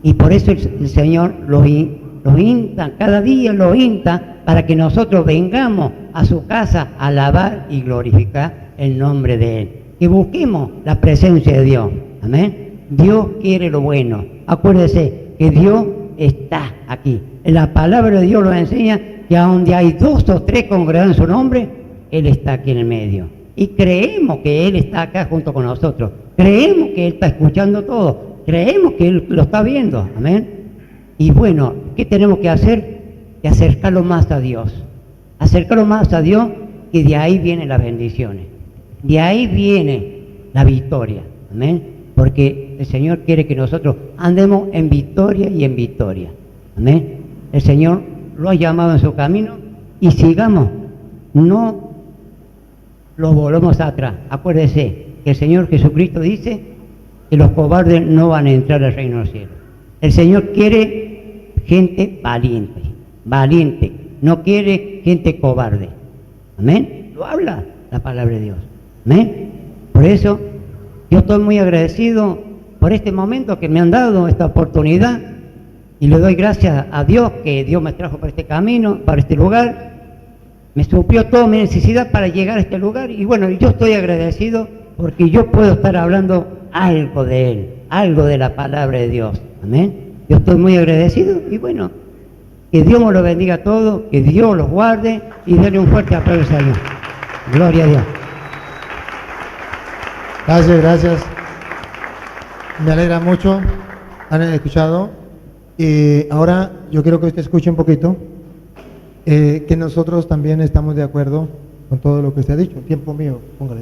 B: Y por eso el Señor los insta, cada día los insta, para que nosotros vengamos a su casa a alabar y glorificar el nombre de Él. Que busquemos la presencia de Dios. Amén. Dios quiere lo bueno. Acuérdese que Dios está aquí. La palabra de Dios nos enseña que a donde hay 2 o 3 congregados en su nombre, Él está aquí en el medio. Y creemos que Él está acá junto con nosotros. Creemos que Él está escuchando todo. Creemos que Él lo está viendo. Amén. Y bueno, ¿qué tenemos que hacer? Que acercarlo más a Dios. Acercarlo más a Dios, que de ahí vienen las bendiciones. De ahí viene la victoria. Amén. Porque el Señor quiere que nosotros andemos en victoria y en victoria. Amén. El Señor lo ha llamado en su camino y sigamos. No lo volvamos atrás. Acuérdese que el Señor Jesucristo dice que los cobardes no van a entrar al reino del cielo. El Señor quiere gente valiente, valiente. No quiere gente cobarde. Amén. Lo habla la palabra de Dios. Amén. Por eso yo estoy muy agradecido por este momento que me han dado, esta oportunidad, y le doy gracias a Dios que Dios me trajo para este camino, para este lugar, me suplió toda mi necesidad para llegar a este lugar, y bueno, yo estoy agradecido porque yo puedo estar hablando algo de Él, algo de la palabra de Dios. Amén. Yo estoy muy agradecido y bueno, Que Dios me lo bendiga a todos, que Dios los guarde y denle un fuerte aplauso al Señor. Gloria a Dios.
A: Gracias, gracias. Me alegra mucho. Han escuchado. Y ahora yo quiero que usted escuche un poquito que nosotros también estamos de acuerdo con todo lo que usted ha dicho. Tiempo mío, póngale.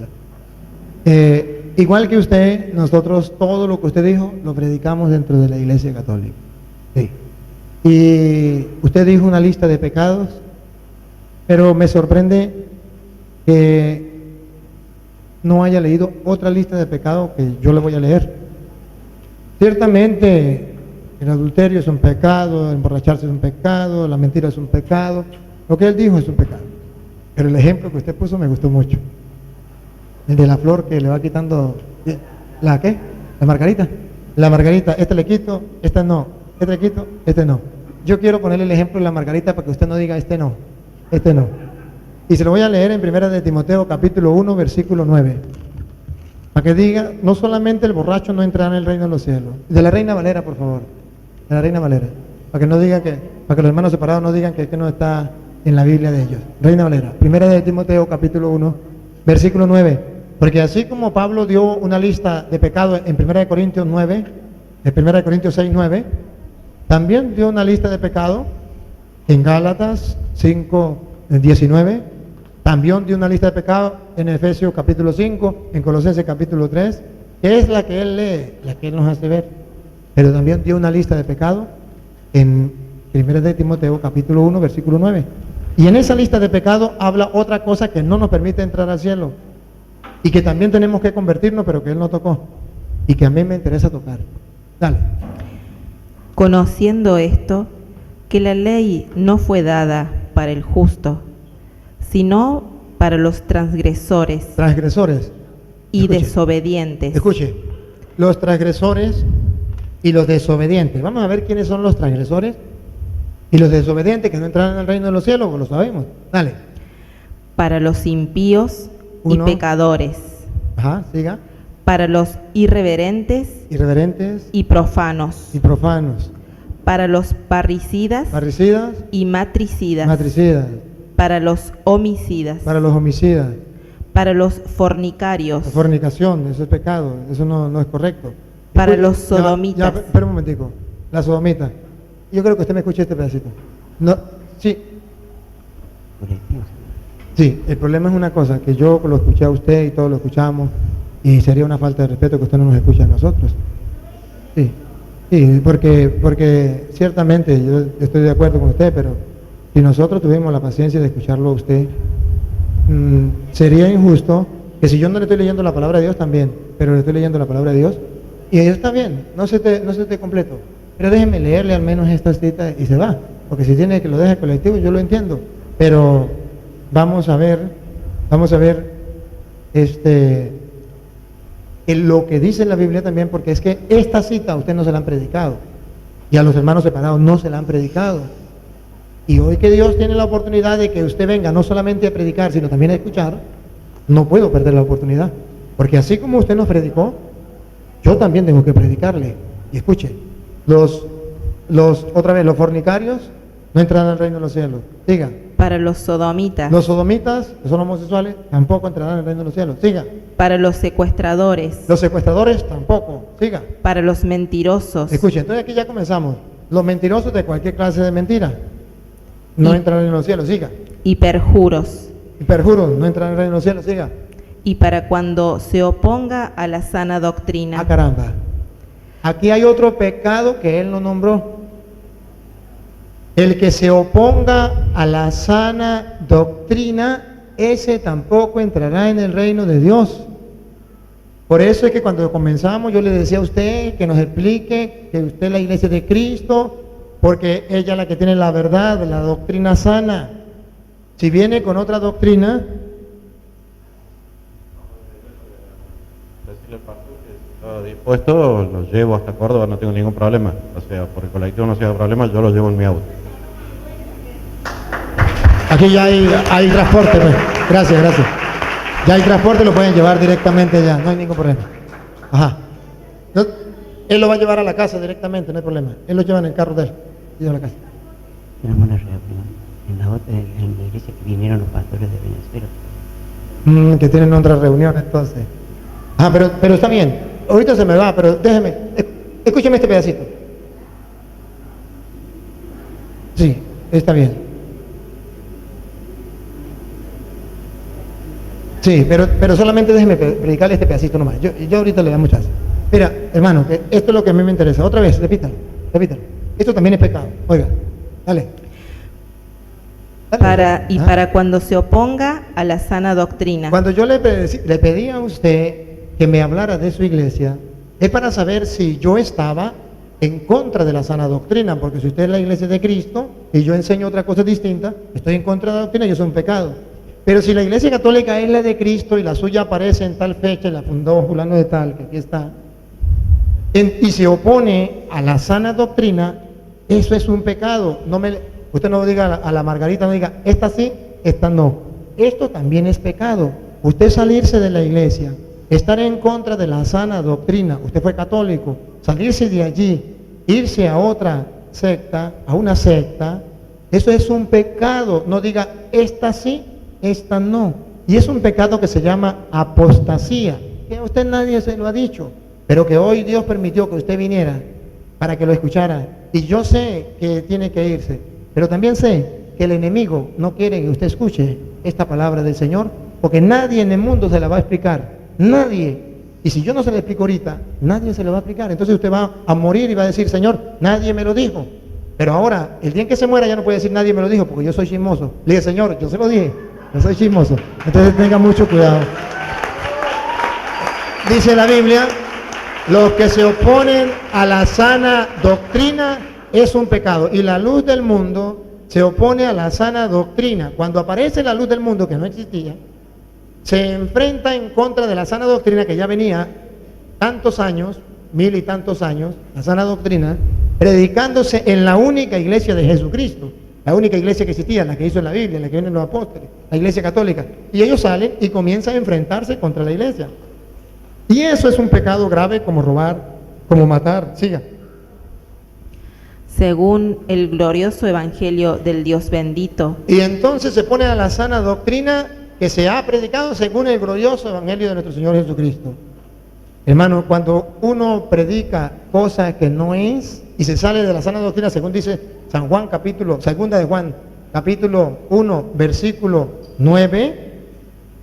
A: Igual que usted, nosotros todo lo que usted dijo lo predicamos dentro de la Iglesia Católica. Sí. Y usted dijo una lista de pecados, pero me sorprende que no haya leído otra lista de pecados que yo le voy a leer. Ciertamente el adulterio es un pecado, el emborracharse es un pecado, la mentira es un pecado, lo que él dijo es un pecado. Pero el ejemplo que usted puso me gustó mucho. El de la flor que le va quitando, ¿la qué? La margarita. La margarita, este le quito, este no, este le quito, este no. Yo quiero ponerle el ejemplo de la margarita para que usted no diga este no, este no. Y se lo voy a leer en 1 de Timoteo capítulo 1 versículo 9. Para que diga, no solamente el borracho no entrará en el reino de los cielos. De la Reina Valera, por favor. De la Reina Valera. Para que no diga que, para que los hermanos separados no digan que no está en la Biblia de ellos. Reina Valera. 1 de Timoteo capítulo 1 versículo 9. Porque así como Pablo dio una lista de pecados en 1 de Corintios 9, en 1 de Corintios 6, 9, también dio una lista de pecados en Gálatas 5, 19, también dio una lista de pecados en Efesios capítulo 5, en Colosenses capítulo 3, que es la que él lee, la que él nos hace ver, pero también dio una lista de pecados en 1 de Timoteo capítulo 1, versículo 9. Y en esa lista de pecados habla otra cosa que no nos permite entrar al cielo y que también tenemos que convertirnos, pero que él no tocó y que a mí me interesa tocar. Dale.
C: Conociendo esto, que la ley no fue dada para el justo, sino para los transgresores
A: Transgresores.
C: y
A: Escuche.
C: desobedientes.
A: Escuche, los transgresores y los desobedientes. Vamos a ver quiénes son los transgresores y los desobedientes que no entrarán al reino de los cielos, pues lo sabemos. Dale.
C: Para los impíos
A: Uno.
C: y pecadores,
A: Ajá, siga.
C: para los irreverentes
A: Irreverentes
C: y profanos,
A: y profanos.
C: para los parricidas
A: Parricidas,
C: y matricidas,
A: matricidas.
C: para los homicidas,
A: Para los homicidas.
C: para los fornicarios,
A: La fornicación, eso es pecado, eso no es correcto.
C: Para
A: Escuche,
C: los sodomitas.
A: Espera un momentico. La sodomita. Yo creo que usted me escuche este pedacito. No, sí. Sí, el problema es una cosa, que yo lo escuché a usted y todos lo escuchamos, y sería una falta de respeto que usted no nos escuche a nosotros. Sí, sí, porque ciertamente yo estoy de acuerdo con usted, pero si nosotros tuvimos la paciencia de escucharlo a usted, sería injusto que si yo no le estoy leyendo la palabra de Dios también, pero le estoy leyendo la palabra de Dios, y eso está bien, no se te completo, pero déjeme leerle al menos esta cita y se va, porque si tiene que lo deja colectivo, yo lo entiendo, pero vamos a ver lo que dice la Biblia también, porque es que esta cita a usted no se la han predicado, y a los hermanos separados no se la han predicado. Y hoy que Dios tiene la oportunidad de que usted venga no solamente a predicar, sino también a escuchar, no puedo perder la oportunidad. Porque así como usted nos predicó, yo también tengo que predicarle. Y escuche, los fornicarios no entrarán al reino de los cielos. Siga.
C: para los sodomitas,
A: Los sodomitas, que son homosexuales, tampoco entrarán al reino de los cielos. Siga.
C: para los secuestradores,
A: Los secuestradores tampoco. Siga.
C: para los mentirosos,
A: Escuche, entonces aquí ya comenzamos. Los mentirosos de cualquier clase de mentira no
C: Y-
A: entrarán en los cielos. Siga.
C: y perjuros,
A: Y perjuros no entrarán en el reino de los cielos. Siga.
C: y para cuando se oponga a la sana doctrina.
A: Ah, caramba. Aquí hay otro pecado que él no nombró. El que se oponga a la sana doctrina, ese tampoco entrará en el reino de Dios. Por eso es que cuando comenzamos yo le decía a usted que nos explique que usted es la iglesia de Cristo, porque ella es la que tiene la verdad, la doctrina sana. Si viene con otra doctrina,
F: Decirle al pastor que si está dispuesto, lo llevo hasta Córdoba, no tengo ningún problema. O sea, por el colectivo no sea problema, yo lo llevo en mi auto.
A: aquí ya hay transporte, pues. Gracias. Ya hay transporte, lo pueden llevar directamente allá, no hay ningún problema. Ajá. Él lo va a llevar a la casa directamente, no hay problema. Él lo lleva en el carro de él, y a la casa.
B: tenemos una reunión en la iglesia que vinieron los pastores de Venezuela.
A: Que tienen otra reunión entonces. Pero está bien. Ahorita se me va, pero déjeme. Escúcheme este pedacito. Sí, está bien. Sí, pero solamente déjeme predicarle este pedacito nomás. Yo ahorita le damos chance. Mira, hermano, que esto es lo que a mí me interesa. Otra vez, repítalo. Esto también es pecado. Oiga, dale.
C: Para cuando se oponga a la sana doctrina.
A: Cuando yo le pedí a usted que me hablara de su iglesia, es para saber si yo estaba en contra de la sana doctrina, porque si usted es la iglesia de Cristo y yo enseño otra cosa distinta, estoy en contra de la doctrina y eso es un pecado. Pero si la iglesia católica es la de Cristo y la suya aparece en tal fecha y la fundó fulano de tal, que aquí está, y se opone a la sana doctrina, eso es un pecado. Usted no diga a la Margarita, no diga, esta sí, esta no. Esto también es pecado. Usted salirse de la iglesia, estar en contra de la sana doctrina, usted fue católico, salirse de allí, irse a otra secta, a una secta, eso es un pecado. No diga, esta sí, esta no. Y es un pecado que se llama apostasía, que a usted nadie se lo ha dicho, pero que hoy Dios permitió que usted viniera para que lo escuchara. Y yo sé que tiene que irse, pero también sé que el enemigo no quiere que usted escuche esta palabra del Señor, porque nadie en el mundo se la va a explicar, nadie. Y si yo no se la explico ahorita, nadie se la va a explicar. Entonces usted va a morir y va a decir, Señor, nadie me lo dijo. Pero ahora, el día en que se muera ya no puede decir nadie me lo dijo, porque yo soy chismoso. Le dije, Señor, yo se lo dije, yo soy chismoso. Entonces tenga mucho cuidado. Dice la Biblia, los que se oponen a la sana doctrina es un pecado. Y la luz del mundo se opone a la sana doctrina. Cuando aparece la luz del mundo, que no existía, se enfrenta en contra de la sana doctrina que ya venía tantos años, 1000 y tantos años, la sana doctrina, predicándose en la única iglesia de Jesucristo, la única iglesia que existía, la que hizo la Biblia, la que vienen los apóstoles, la iglesia católica. Y ellos salen y comienzan a enfrentarse contra la iglesia. Y eso es un pecado grave, como robar, como matar. Siga.
C: Según el glorioso evangelio del Dios bendito.
A: Y entonces se pone a la sana doctrina que se ha predicado según el glorioso evangelio de nuestro Señor Jesucristo. Hermano, cuando uno predica cosas que no es y se sale de la sana doctrina, según dice San Juan, segunda de Juan, capítulo 1, versículo 9,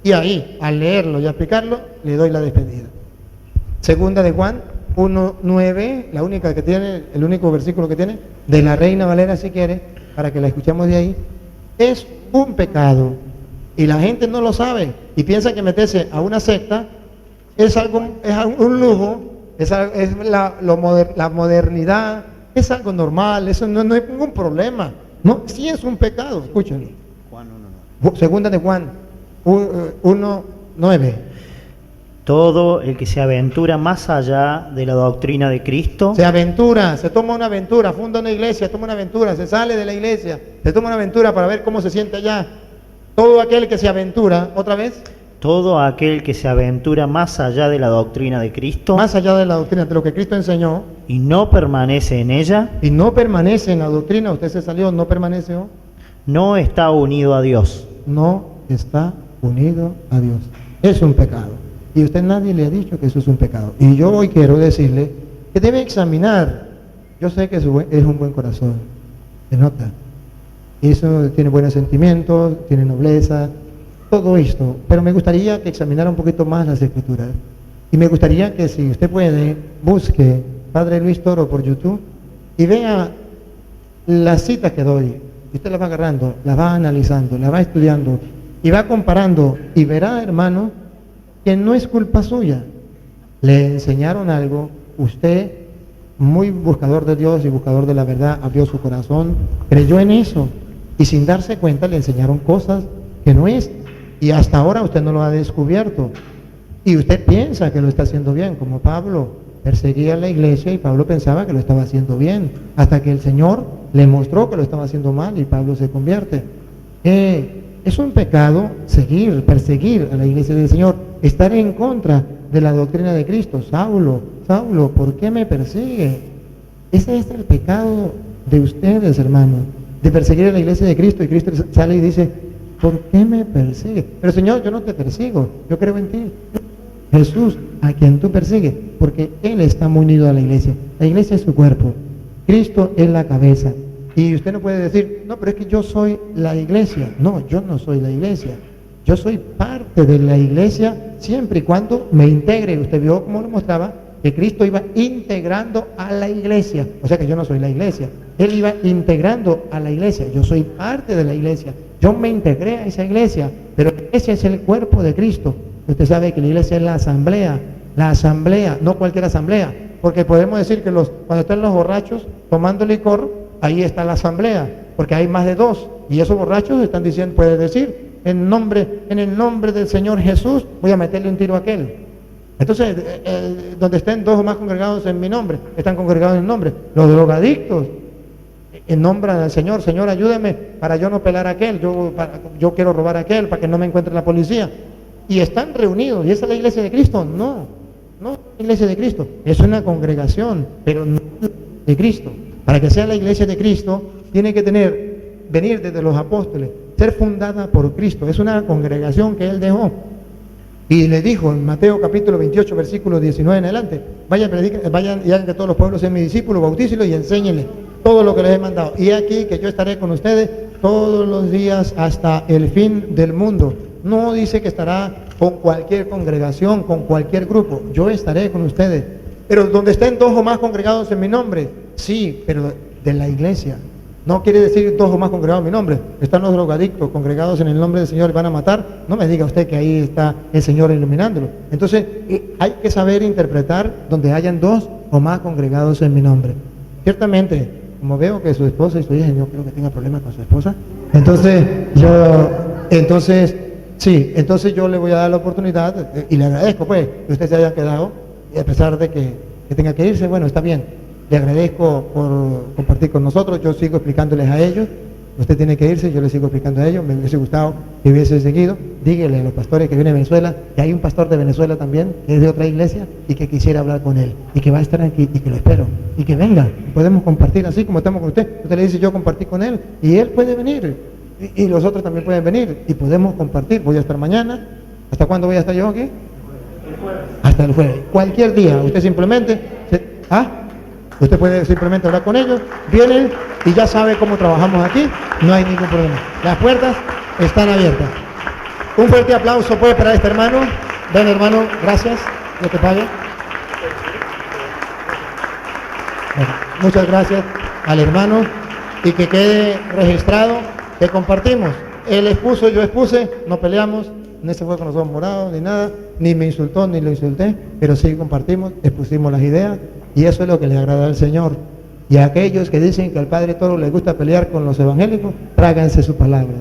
A: y ahí, al leerlo y aplicarlo, le doy la despedida. Segunda de Juan 1, 9, la única que tiene, el único versículo que tiene, de la Reina Valera si quiere, para que la escuchemos de ahí, es un pecado. Y la gente no lo sabe y piensa que meterse a una secta es un lujo, la modernidad, es algo normal, eso no hay ningún problema. No, sí es un pecado, escúchenlo. Segunda de Juan 1, 9.
E: Todo el que se aventura más allá de la doctrina de Cristo,
A: se aventura, se toma una aventura, funda una iglesia, toma una aventura, se sale de la iglesia, se toma una aventura para ver cómo se siente allá. Todo aquel que se aventura, otra vez.
E: Todo aquel que se aventura más allá de la doctrina de Cristo,
A: más allá de la doctrina, de lo que Cristo enseñó,
E: y no permanece en ella,
A: y no permanece en la doctrina, usted se salió, no permanece, ¿no?
E: No está unido a Dios.
A: No está unido a Dios. Es un pecado. Y usted nadie le ha dicho que eso es un pecado. Y yo hoy quiero decirle que debe examinar. Yo sé que es un buen corazón, se nota. Eso tiene buenos sentimientos, tiene nobleza, todo esto. Pero me gustaría que examinara un poquito más las escrituras. Y me gustaría que, si usted puede, busque Padre Luis Toro por YouTube y vea las citas que doy. Y usted las va agarrando, las va analizando, las va estudiando y va comparando. Y verá, hermano, que no es culpa suya. Le enseñaron algo, usted, muy buscador de Dios y buscador de la verdad, abrió su corazón, creyó en eso. Y sin darse cuenta le enseñaron cosas que no es. Y hasta ahora usted no lo ha descubierto. Y usted piensa que lo está haciendo bien, como Pablo perseguía a la iglesia y Pablo pensaba que lo estaba haciendo bien, hasta que el Señor le mostró que lo estaba haciendo mal y Pablo se convierte. Es un pecado perseguir a la iglesia del Señor, estar en contra de la doctrina de Cristo. Saulo, ¿por qué me persigue? Ese es el pecado de ustedes, hermanos. de perseguir a la iglesia de Cristo, y Cristo sale y dice, ¿por qué me persigues? Pero Señor, yo no te persigo, yo creo en ti. Jesús, a quien tú persigues, porque Él está muy unido a la iglesia. La iglesia es su cuerpo, Cristo es la cabeza. Y usted no puede decir, no, pero es que yo soy la iglesia. No, yo no soy la iglesia. Yo soy parte de la iglesia siempre y cuando me integre. Usted vio como lo mostraba, que Cristo iba integrando a la iglesia. O sea que yo no soy la iglesia. Él iba integrando a la iglesia. Yo soy parte de la iglesia. Yo me integré a esa iglesia, pero la iglesia es el cuerpo de Cristo. Usted sabe que la iglesia es la asamblea, no cualquier asamblea. Porque podemos decir que cuando están los borrachos tomando licor, ahí está la asamblea, porque hay más de dos. Y esos borrachos están diciendo, puede decir, en el nombre del Señor Jesús, voy a meterle un tiro a aquel. Entonces, donde estén dos o más congregados en mi nombre, están congregados en el nombre. Los drogadictos nombran al Señor, Señor, ayúdame para yo no pelar a aquel, yo quiero robar a aquel para que no me encuentre la policía. Y están reunidos, ¿y esa es la iglesia de Cristo? No, no es la iglesia de Cristo, es una congregación, pero no de Cristo. Para que sea la iglesia de Cristo, tiene que venir desde los apóstoles, ser fundada por Cristo. Es una congregación que Él dejó. Y le dijo en Mateo capítulo 28, versículo 19 en adelante, vayan y hagan que todos los pueblos sean mis discípulos, bautícenlos y enséñenles todo lo que les he mandado. Y aquí que yo estaré con ustedes todos los días hasta el fin del mundo. No dice que estará con cualquier congregación, con cualquier grupo. Yo estaré con ustedes. Pero donde estén dos o más congregados en mi nombre, sí, pero de la iglesia. No quiere decir dos o más congregados en mi nombre. Están los drogadictos congregados en el nombre del Señor y van a matar. No me diga usted que ahí está el Señor iluminándolo. Entonces, hay que saber interpretar donde hayan dos o más congregados en mi nombre. Ciertamente, como veo que su esposa y su hija, yo creo que tenga problemas con su esposa. Entonces yo le voy a dar la oportunidad y le agradezco pues que usted se haya quedado, y a pesar de que tenga que irse, bueno, está bien. Le agradezco por compartir con nosotros, yo sigo explicándoles a ellos. Usted tiene que irse, yo les sigo explicando a ellos. Me hubiese gustado que hubiese seguido. Dígale a los pastores que vienen de Venezuela, que hay un pastor de Venezuela también, que es de otra iglesia, y que quisiera hablar con él, y que va a estar aquí, y que lo espero, y que venga. Podemos compartir así como estamos con usted. Usted le dice, yo compartí con él, y él puede venir, y los otros también pueden venir, y podemos compartir. Voy a estar mañana. ¿Hasta cuándo voy a estar yo aquí? Hasta el jueves. Cualquier día, usted simplemente... Usted puede simplemente hablar con ellos, vienen y ya sabe cómo trabajamos aquí, no hay ningún problema. Las puertas están abiertas. Un fuerte aplauso pues para este hermano. Ven hermano, gracias, Dios te pague. Bueno, muchas gracias al hermano y que quede registrado que compartimos. Él expuso, yo expuse, no peleamos, no se fue con los ojos morados ni nada, ni me insultó ni lo insulté, pero sí compartimos, expusimos las ideas. Y eso es lo que le agrada al Señor. Y a aquellos que dicen que al Padre Toro les gusta pelear con los evangélicos, tráganse sus palabras.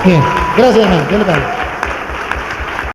A: Bien, gracias hermano, Dios le pague.